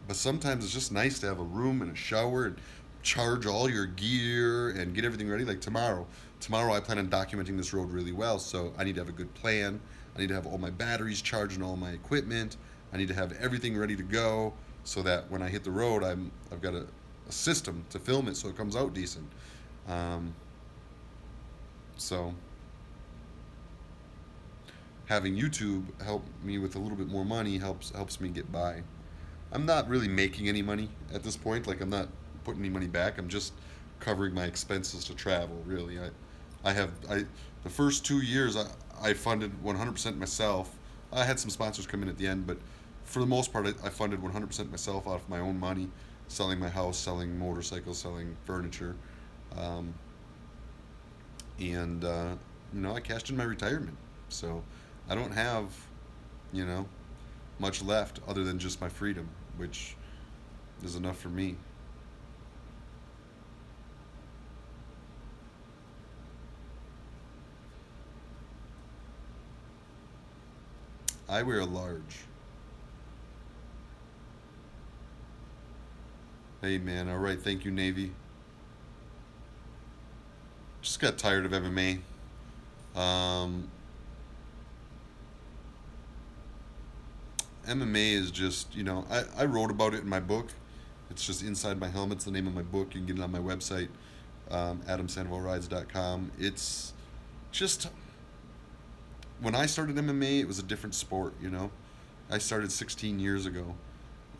Speaker 1: But sometimes it's just nice to have a room and a shower and charge all your gear and get everything ready. Like tomorrow. Tomorrow I plan on documenting this road really well, so I need to have a good plan. I need to have all my batteries charged and all my equipment. I need to have everything ready to go so that when I hit the road, I've got a system to film it so it comes out decent. Um, so having YouTube help me with a little bit more money helps me get by. I'm not really making any money at this point. Like I'm not putting any money back. I'm just covering my expenses to travel. Really, I the first 2 years I funded 100% myself. I had some sponsors come in at the end, but for the most part, I funded 100% myself out of my own money, selling my house, selling motorcycles, selling furniture, um, and I cashed in my retirement. So I don't have, you know, much left other than just my freedom, which is enough for me. I wear a large. Hey, man. All right. Thank you, Navy. Just got tired of MMA. MMA is just, I wrote about it in my book. It's just Inside My Helmet's the name of my book. You can get it on my website, adamsandovalrides.com. It's just, when I started MMA, it was a different sport. I started 16 years ago,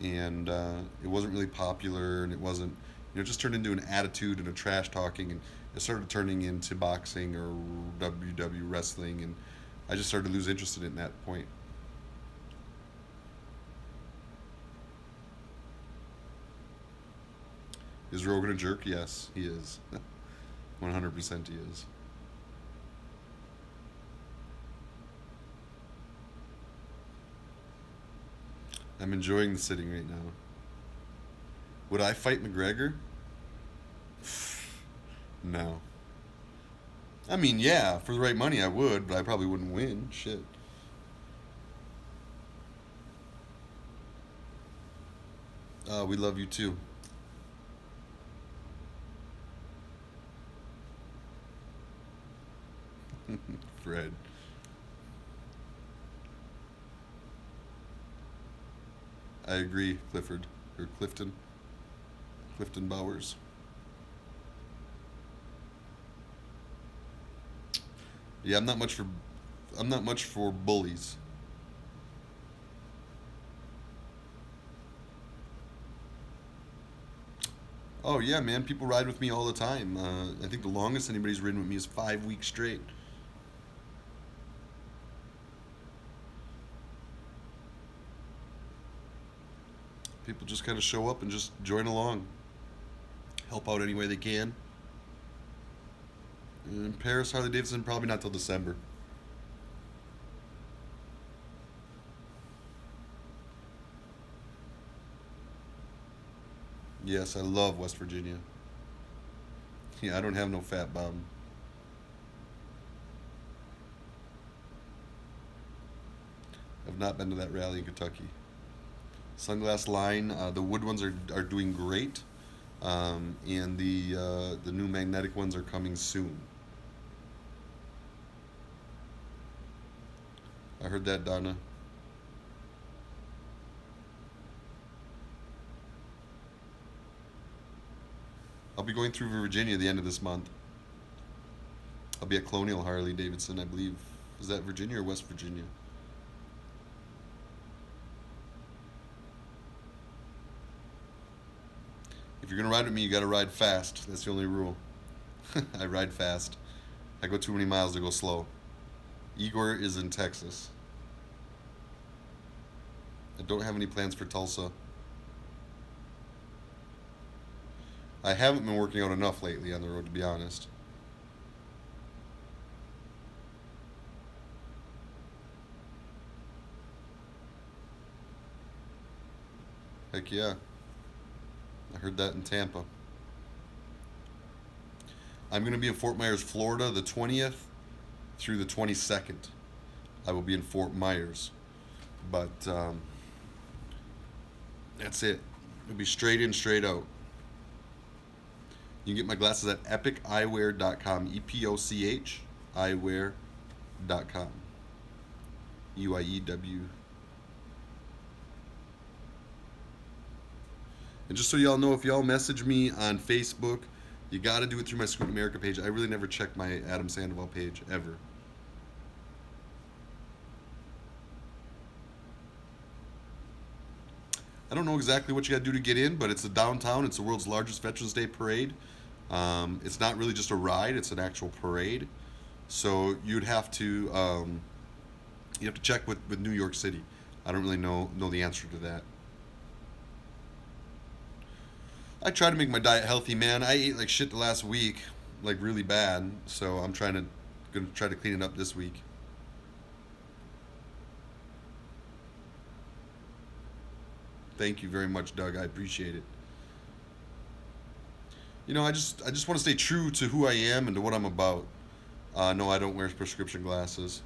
Speaker 1: and it wasn't really popular, and it wasn't, it just turned into an attitude and a trash talking, and it started turning into boxing or WW wrestling, and I just started to lose interest in it at that point. Is Rogan a jerk? Yes, he is. 100% he is. I'm enjoying the sitting right now. Would I fight McGregor? No. I mean, yeah, for the right money I would, but I probably wouldn't win. Shit. We love you too. Fred. I agree, Clifford. Or Clifton. Clifton Bowers. Yeah, I'm not much for bullies. Oh yeah, man, people ride with me all the time. I think the longest anybody's ridden with me is 5 weeks straight. People just kind of show up and just join along, help out any way they can. In Paris, Harley Davidson, probably not till December. Yes, I love West Virginia. Yeah, I don't have no fat bum. I've not been to that rally in Kentucky. Sunglass line, the wood ones are doing great, and the new magnetic ones are coming soon. I heard that, Donna. I'll be going through Virginia at the end of this month. I'll be at Colonial Harley Davidson, I believe. Is that Virginia or West Virginia? If you're gonna ride with me, you gotta ride fast. That's the only rule. I ride fast. I go too many miles to go slow. Igor is in Texas. I don't have any plans for Tulsa. I haven't been working out enough lately on the road, to be honest. Heck yeah. I heard that in Tampa. I'm going to be in Fort Myers, Florida, the 20th through the 22nd. I will be in Fort Myers. But that's it. It'll be straight in, straight out. You can get my glasses at epiceyewear.com. EPOCH eyewear.com. UIEW. And just so y'all know, if y'all message me on Facebook, you got to do it through my Scoot America page. I really never check my Adam Sandoval page, ever. I don't know exactly what you got to do to get in, but it's a downtown. It's the world's largest Veterans Day parade. It's not really just a ride; it's an actual parade. So you have to check with New York City. I don't really know the answer to that. I try to make my diet healthy, man. I ate like shit the last week, like really bad. So I'm gonna try to clean it up this week. Thank you very much, Doug. I appreciate it. I just want to stay true to who I am and to what I'm about. No, I don't wear prescription glasses.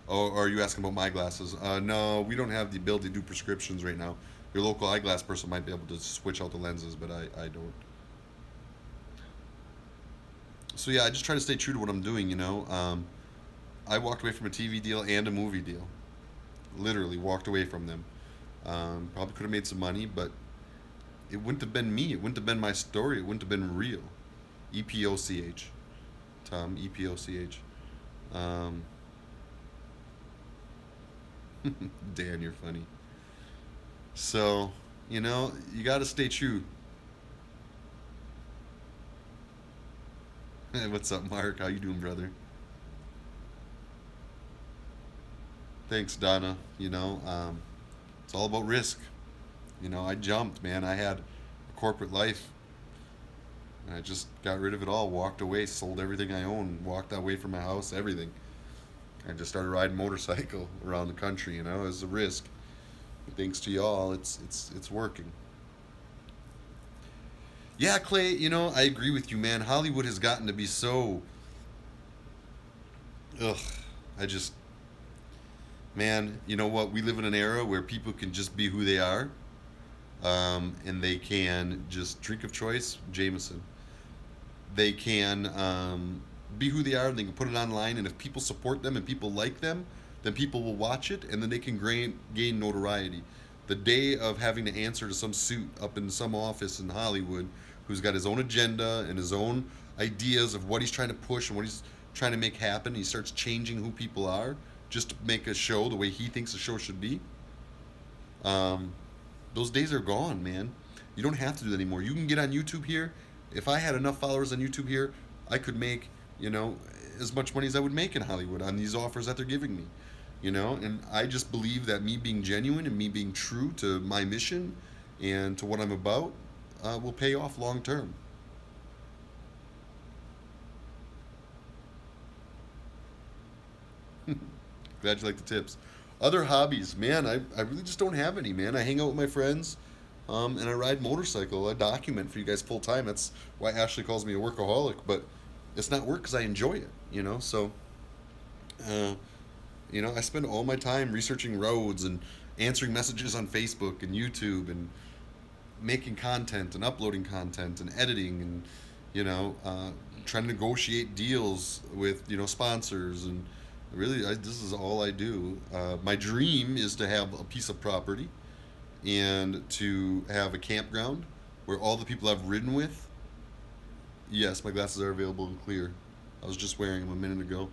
Speaker 1: Oh, are you asking about my glasses? No, we don't have the ability to do prescriptions right now. Your local eyeglass person might be able to switch out the lenses, but I don't. So yeah, I just try to stay true to what I'm doing. I walked away from a TV deal and a movie deal. Literally walked away from them. Probably could have made some money, but it wouldn't have been me. It wouldn't have been my story. It wouldn't have been real. EPOCH. Tom, EPOCH. Um, Dan, you're funny. So, you got to stay true. Hey, what's up, Mark? How you doing, brother? Thanks, Donna. It's all about risk. I jumped, man. I had a corporate life, and I just got rid of it all. Walked away, sold everything I owned, walked away from my house, everything. I just started riding motorcycle around the country. It was a risk. Thanks to y'all, it's working. Yeah, Clay. I agree with you, man. Hollywood has gotten to be so. Ugh. I just, man. You know what? We live in an era where people can just be who they are, and they can just drink of choice, Jameson. They can be who they are, and they can put it online. And if people support them and people like them, then people will watch it, and then they can gain notoriety. The day of having to answer to some suit up in some office in Hollywood, who's got his own agenda and his own ideas of what he's trying to push and what he's trying to make happen, he starts changing who people are just to make a show the way he thinks a show should be. Um, those days are gone, man. You don't have to do that anymore. You can get on YouTube here. If I had enough followers on YouTube here, I could make, as much money as I would make in Hollywood on these offers that they're giving me. And I just believe that me being genuine and me being true to my mission and to what I'm about will pay off long term. Glad you like the tips. Other hobbies, man, I really just don't have any, man. I hang out with my friends, and I ride motorcycle. I document for you guys full time. That's why Ashley calls me a workaholic, but it's not work because I enjoy it. So, uh, I spend all my time researching roads and answering messages on Facebook and YouTube and making content and uploading content and editing and, trying to negotiate deals with, sponsors. And really, this is all I do. My dream is to have a piece of property and to have a campground where all the people I've ridden with, yes, my glasses are available and clear. I was just wearing them a minute ago.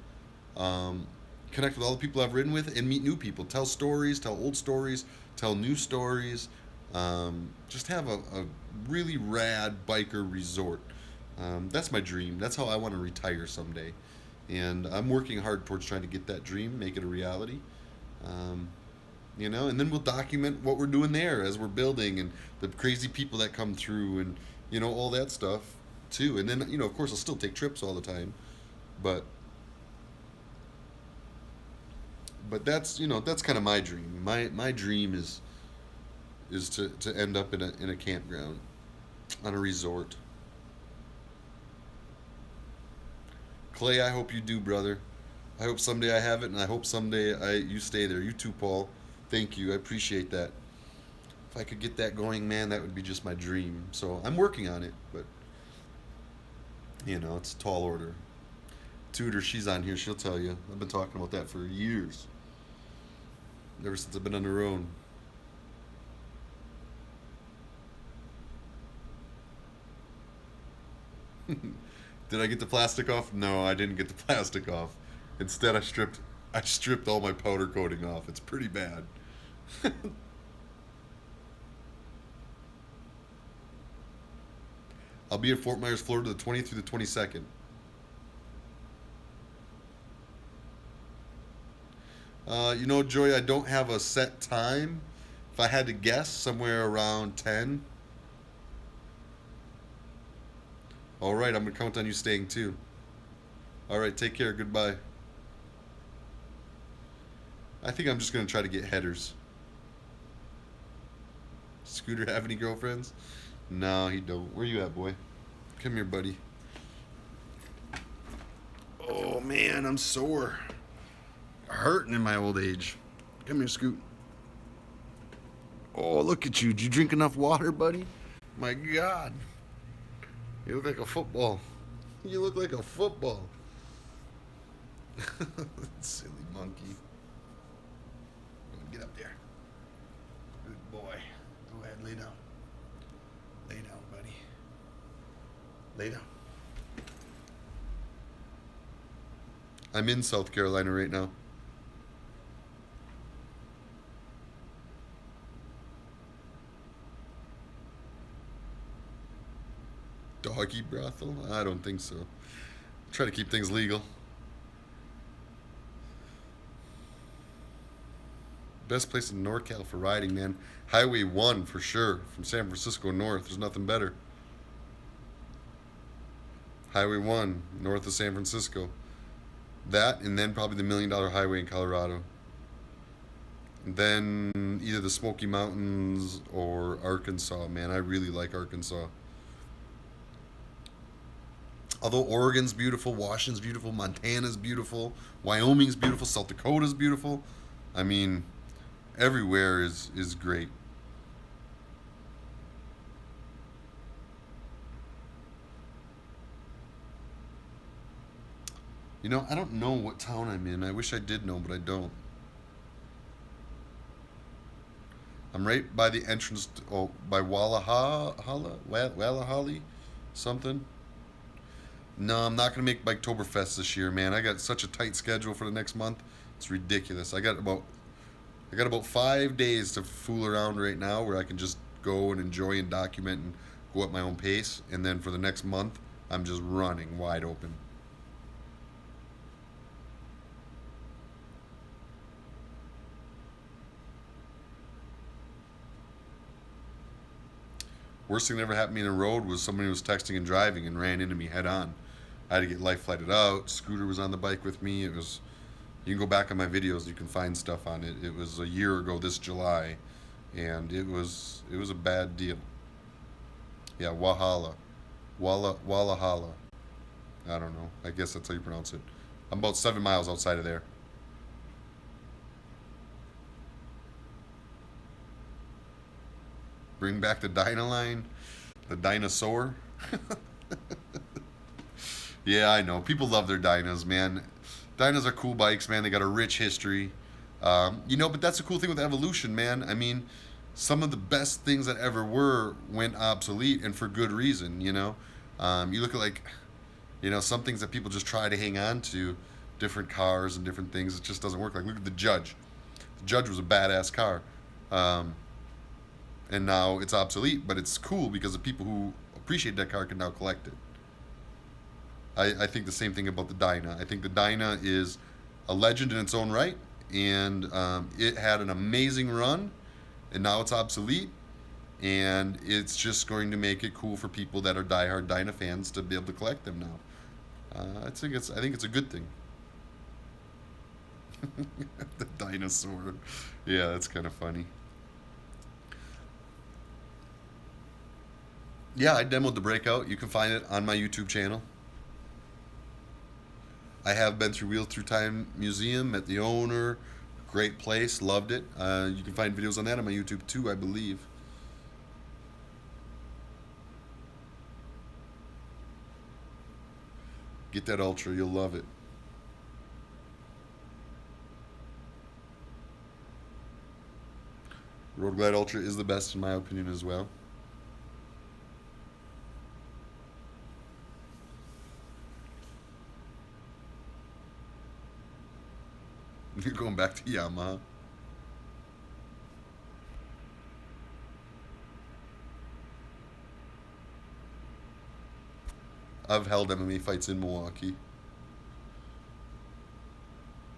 Speaker 1: Connect with all the people I've ridden with and meet new people. Tell stories, tell old stories, tell new stories. Just have a really rad biker resort. That's my dream. That's how I want to retire someday. And I'm working hard towards trying to get that dream, make it a reality. And then we'll document what we're doing there as we're building and the crazy people that come through and, all that stuff too. And then, of course, I'll still take trips all the time. But that's kind of my dream. My dream is to end up in a campground on a resort. Clay, I hope you do, brother. I hope someday I have it, and I hope someday you stay there. You too, Paul. Thank you. I appreciate that. If I could get that going, man, that would be just my dream. So I'm working on it, but it's a tall order. Tudor, she's on here. She'll tell you. I've been talking about that for years. Ever since I've been on the road. Did I get the plastic off? No, I didn't get the plastic off. Instead, I stripped all my powder coating off. It's pretty bad. I'll be in Fort Myers, Florida, the 20th through the 22nd. Joy, I don't have a set time. If I had to guess, somewhere around 10. All right, I'm going to count on you staying too. All right, take care. Goodbye. I think I'm just going to try to get headers. Scooter have any girlfriends? No, he don't. Where you at, boy? Come here, buddy. Oh, man, I'm sore. Hurting in my old age. Come here, Scoot. Oh, look at you. Did you drink enough water, buddy? My God. You look like a football. You look like a football. Silly monkey. Get up there. Good boy. Go ahead, lay down. Lay down, buddy. Lay down. I'm in South Carolina right now. Doggy brothel? I don't think so. Try to keep things legal. Best place in NorCal for riding, man. Highway 1 for sure. From San Francisco north, there's nothing better. Highway 1, north of San Francisco. That, and then probably the $1 Million Highway in Colorado. And then either the Smoky Mountains or Arkansas, man. I really like Arkansas. Although Oregon's beautiful, Washington's beautiful, Montana's beautiful, Wyoming's beautiful, South Dakota's beautiful. I mean, everywhere is great. You know, I don't know what town I'm in. I wish I did know, but I don't. I'm right by the entrance to, by Wallahali, something. No, I'm not gonna make Biketoberfest this year, man. I got such a tight schedule for the next month. It's ridiculous. I got about 5 days to fool around right now, where I can just go and enjoy and document and go at my own pace. And then for the next month, I'm just running wide open. Worst thing that ever happened to me in the road was somebody was texting and driving and ran into me head on. I had to get life flighted out. Scooter was on the bike with me. It was, you can go back on my videos, you can find stuff on it. It was a year ago this July, and it was a bad deal. Yeah, Wallahala. I don't know. I guess that's how you pronounce it. I'm about 7 miles outside of there. Bring back the Dynaline, the dinosaur. Yeah, I know. People love their Dynas, man. Dynas are cool bikes, man. They got a rich history. But that's the cool thing with evolution, man. I mean, some of the best things that ever were went obsolete, and for good reason, you know. You look at, some things that people just try to hang on to, different cars and different things. It just doesn't work. Like, look at the Judge. The Judge was a badass car. And now it's obsolete, but it's cool because the people who appreciate that car can now collect it. I think the same thing about the Dyna. I think the Dyna is a legend in its own right, and it had an amazing run, and now it's obsolete, and it's just going to make it cool for people that are diehard Dyna fans to be able to collect them now. I think it's a good thing. The dinosaur. Yeah, that's kind of funny. Yeah, I demoed the Breakout. You can find it on my YouTube channel. I have been through Wheel Through Time Museum, met the owner. Great place, loved it. You can find videos on that on my YouTube too, I believe. Get that Ultra, you'll love it. Road Glide Ultra is the best in my opinion as well. You're going back to Yamaha. I've held MMA fights in Milwaukee.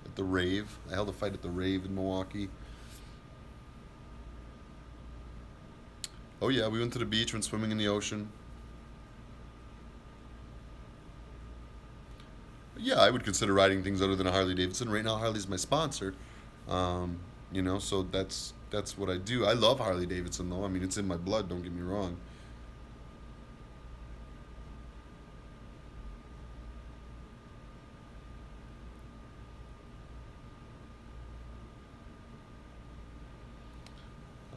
Speaker 1: At the Rave. I held a fight at the Rave in Milwaukee. Oh yeah, we went to the beach, went swimming in the ocean. Yeah, I would consider riding things other than a Harley Davidson. Right now, Harley's my sponsor. So that's what I do. I love Harley Davidson, though. I mean, it's in my blood, don't get me wrong.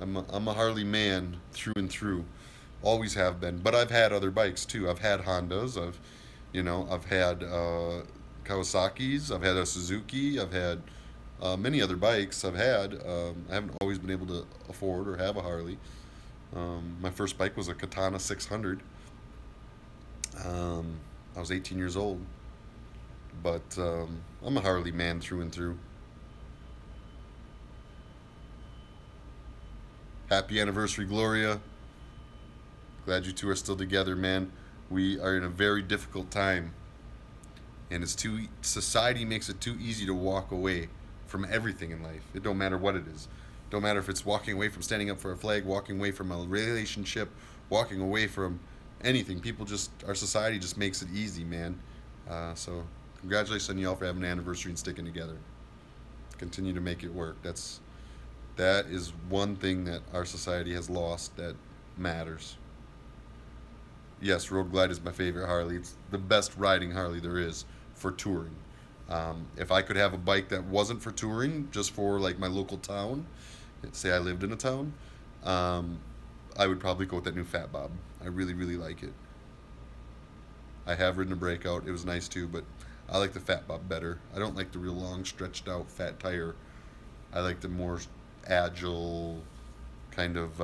Speaker 1: I'm a Harley man through and through. Always have been. But I've had other bikes too. I've had Hondas. I've had Kawasaki's. I've had a Suzuki. I've had many other bikes. I haven't always been able to afford or have a Harley. My first bike was a Katana 600. I was 18 years old. But I'm a Harley man through and through. Happy anniversary, Gloria. Glad you two are still together, man. We are in a very difficult time. And society makes it too easy to walk away from everything in life. It don't matter what it is. Don't matter if it's walking away from standing up for a flag, walking away from a relationship, walking away from anything. Our society just makes it easy, man. So congratulations on y'all for having an anniversary and sticking together. Continue to make it work. That is one thing that our society has lost that matters. Yes, Road Glide is my favorite Harley. It's the best riding Harley there is for touring. If I could have a bike that wasn't for touring, just for like my local town, say I lived in a town, I would probably go with that new Fat Bob. I really, really like it. I have ridden a Breakout. It was nice too, but I like the Fat Bob better. I don't like the real long, stretched out fat tire. I like the more agile kind of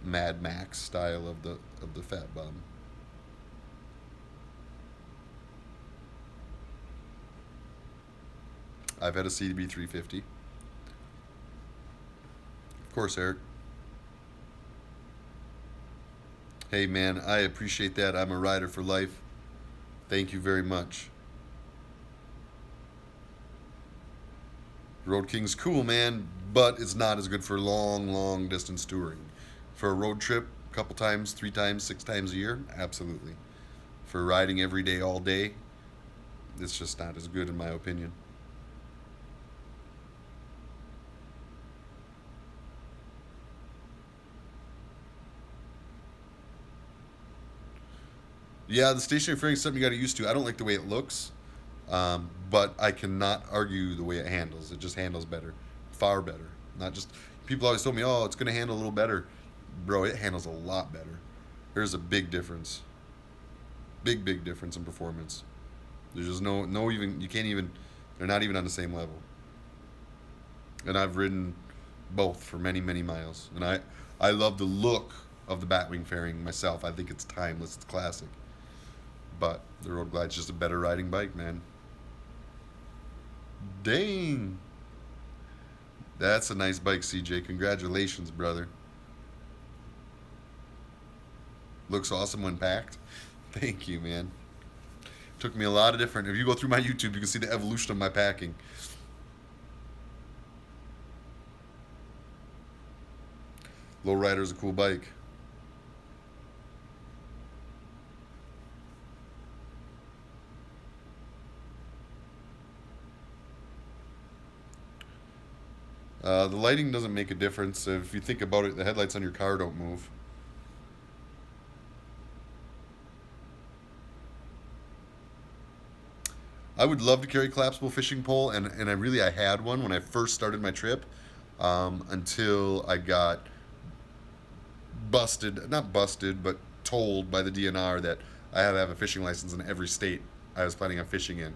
Speaker 1: Mad Max style of the Fat Bob. I've had a CB 350. Of course, Eric. Hey man, I appreciate that. I'm a rider for life. Thank you very much. Road King's cool, man, but it's not as good for long distance touring. For a road trip, a couple times, 3 times, 6 times a year, absolutely. For riding every day, all day, it's just not as good in my opinion. Yeah, the stationary fairing is something you got to get used to. I don't like the way it looks, but I cannot argue the way it handles. It just handles better, far better. Not just people always told me, oh, it's going to handle a little better, bro. It handles a lot better. There's a big difference, big difference in performance. There's just no even you can't even. They're not even on the same level. And I've ridden both for many miles, and I love the look of the Batwing fairing myself. I think it's timeless. It's classic. But the Road Glide's just a better riding bike, man. Dang. That's a nice bike, CJ. Congratulations, brother. Looks awesome when packed. Thank you, man. Took me a lot of different... If you go through my YouTube, you can see the evolution of my packing. Lowrider's a cool bike. The lighting doesn't make a difference. If you think about it, the headlights on your car don't move. I would love to carry a collapsible fishing pole, and I had one when I first started my trip, until I got not busted, but told by the DNR that I had to have a fishing license in every state I was planning on fishing in.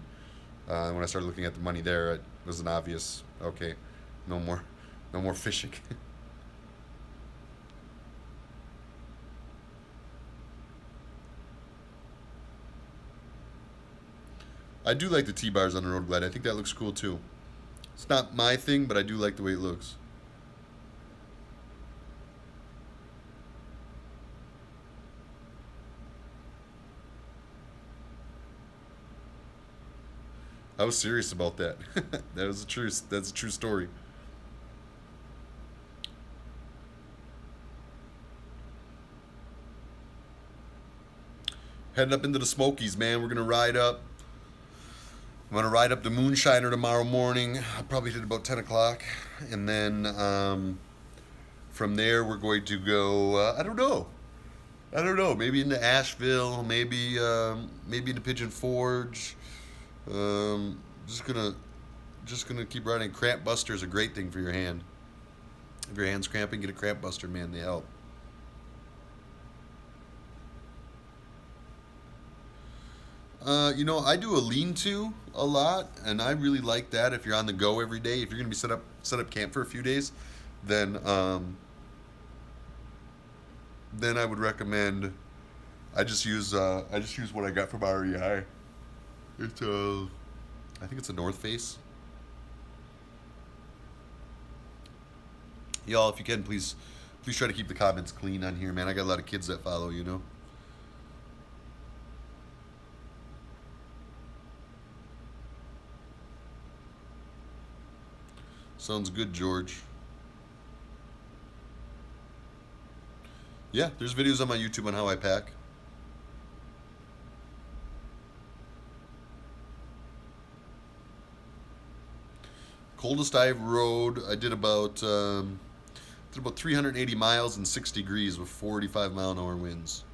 Speaker 1: When I started looking at the money there, it was an obvious, okay, no more fishing. I do like the T-bars on the Road Glide. I think that looks cool too. It's not my thing, but I do like the way it looks. I was serious about that. That's a true story. Heading up into the Smokies, man. We're gonna ride up. I'm gonna ride up the Moonshiner tomorrow morning. I'll probably hit about 10 o'clock, and then from there we're going to go. I don't know. Maybe into Asheville. Maybe into Pigeon Forge. Just gonna keep riding. Cramp Buster is a great thing for your hand. If your hand's cramping, get a cramp buster, man. They help. I do a lean-to a lot, and I really like that. If you're on the go every day, if you're gonna be set up camp for a few days, then then I would recommend. I just use what I got from REI. It's I think it's a North Face. Y'all, if you can, please try to keep the comments clean on here, man. I got a lot of kids that follow, you know. Sounds good, George. Yeah, there's videos on my YouTube on how I pack. Coldest I rode, I did about 380 miles in 6 degrees with 45 mile an hour winds.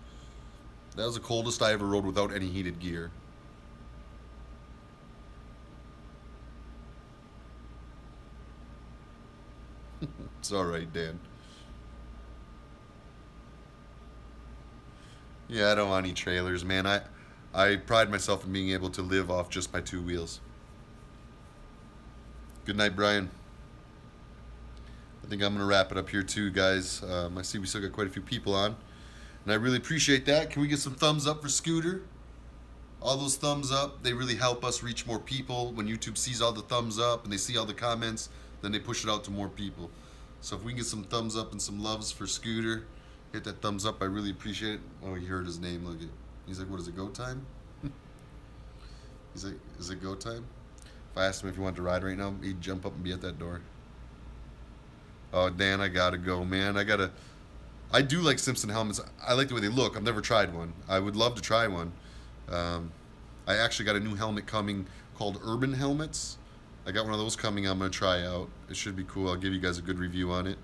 Speaker 1: That was the coldest I ever rode without any heated gear. It's all right, Dan. Yeah, I don't want any trailers, man. I pride myself in being able to live off just my 2 wheels. Good night, Brian. I think I'm going to wrap it up here too, guys. I see we still got quite a few people on, and I really appreciate that. Can we get some thumbs up for Scooter? All those thumbs up, they really help us reach more people. When YouTube sees all the thumbs up and they see all the comments, then they push it out to more people. So if we can get some thumbs up and some loves for Scooter, hit that thumbs up. I really appreciate it. Oh, he heard his name. Look at. He's like, what is it, go time? He's like, is it go time? If I asked him if he wanted to ride right now, he'd jump up and be at that door. Oh, Dan, I gotta go, man. I do like Simpson helmets. I like the way they look. I've never tried one. I would love to try one. I actually got a new helmet coming called Urban Helmets. I got one of those coming I'm going to try out. It should be cool. I'll give you guys a good review on it.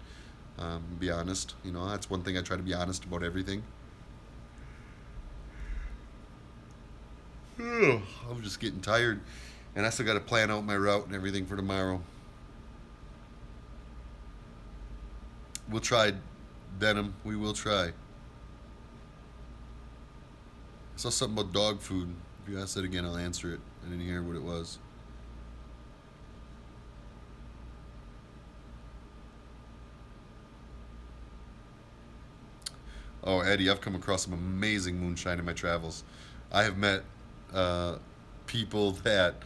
Speaker 1: Be honest. That's one thing I try to be honest about everything. I'm just getting tired. And I still got to plan out my route and everything for tomorrow. We'll try, Denim. We will try. I saw something about dog food. If you ask that again, I'll answer it. I didn't hear what it was. Oh, Eddie, I've come across some amazing moonshine in my travels. I have met people that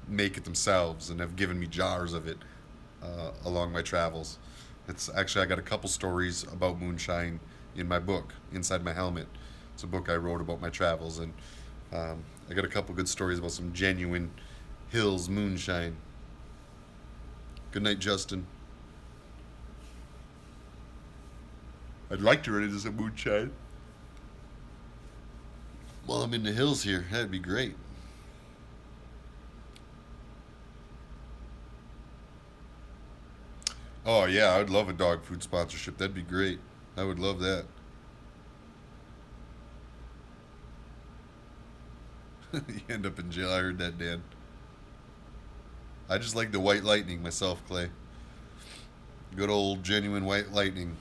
Speaker 1: make it themselves and have given me jars of it along my travels. It's actually, I got a couple stories about moonshine in my book, Inside My Helmet. It's a book I wrote about my travels, and I got a couple good stories about some genuine Hills moonshine. Good night, Justin. I'd like to run into some moonshine while I'm in the hills here. That'd be great. Oh yeah, I'd love a dog food sponsorship. That'd be great. I would love that. You end up in jail. I heard that, Dan. I just like the white lightning myself, Clay. Good old genuine white lightning.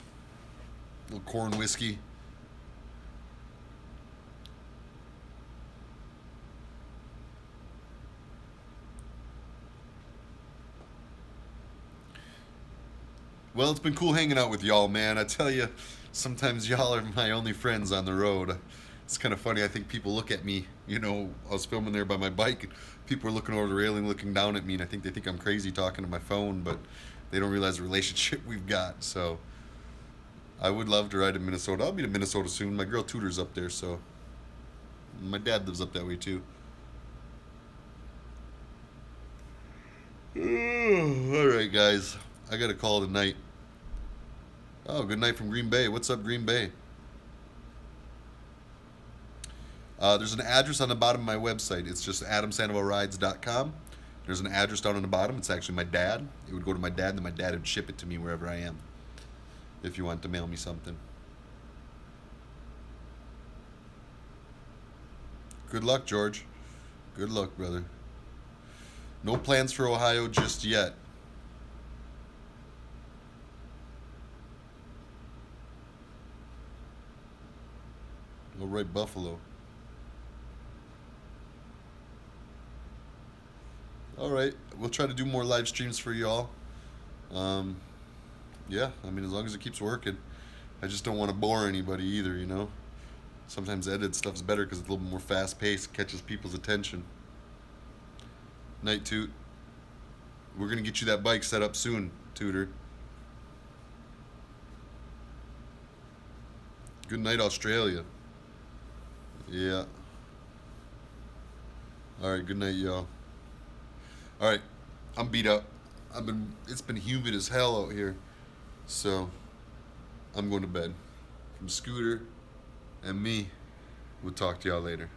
Speaker 1: Little corn whiskey. Well, it's been cool hanging out with y'all, man. I tell you, sometimes y'all are my only friends on the road. It's kind of funny. I think people look at me, I was filming there by my bike, and people are looking over the railing, looking down at me, and I think they think I'm crazy talking to my phone, but they don't realize the relationship we've got. So I would love to ride to Minnesota. I'll be to Minnesota soon. My girl tutors up there, so my dad lives up that way too. All right, guys. I got to call it a night. Oh, good night from Green Bay. What's up, Green Bay? There's an address on the bottom of my website. It's just adamsandovalrides.com. There's an address down on the bottom. It's actually my dad. It would go to my dad, and then my dad would ship it to me wherever I am, if you want to mail me something. Good luck, George. Good luck, brother. No plans for Ohio just yet. All right, Buffalo. All right, we'll try to do more live streams for y'all. Um, yeah, I mean, as long as it keeps working. I just don't want to bore anybody either, you know? Sometimes edited stuff's better because it's a little bit more fast paced, catches people's attention. Night, Toot. We're going to get you that bike set up soon, Tutor. Good night, Australia. Yeah. All right, good night, y'all. All right, I'm beat up. It's been humid as hell out here. So, I'm going to bed. From Scooter and me, we'll talk to y'all later.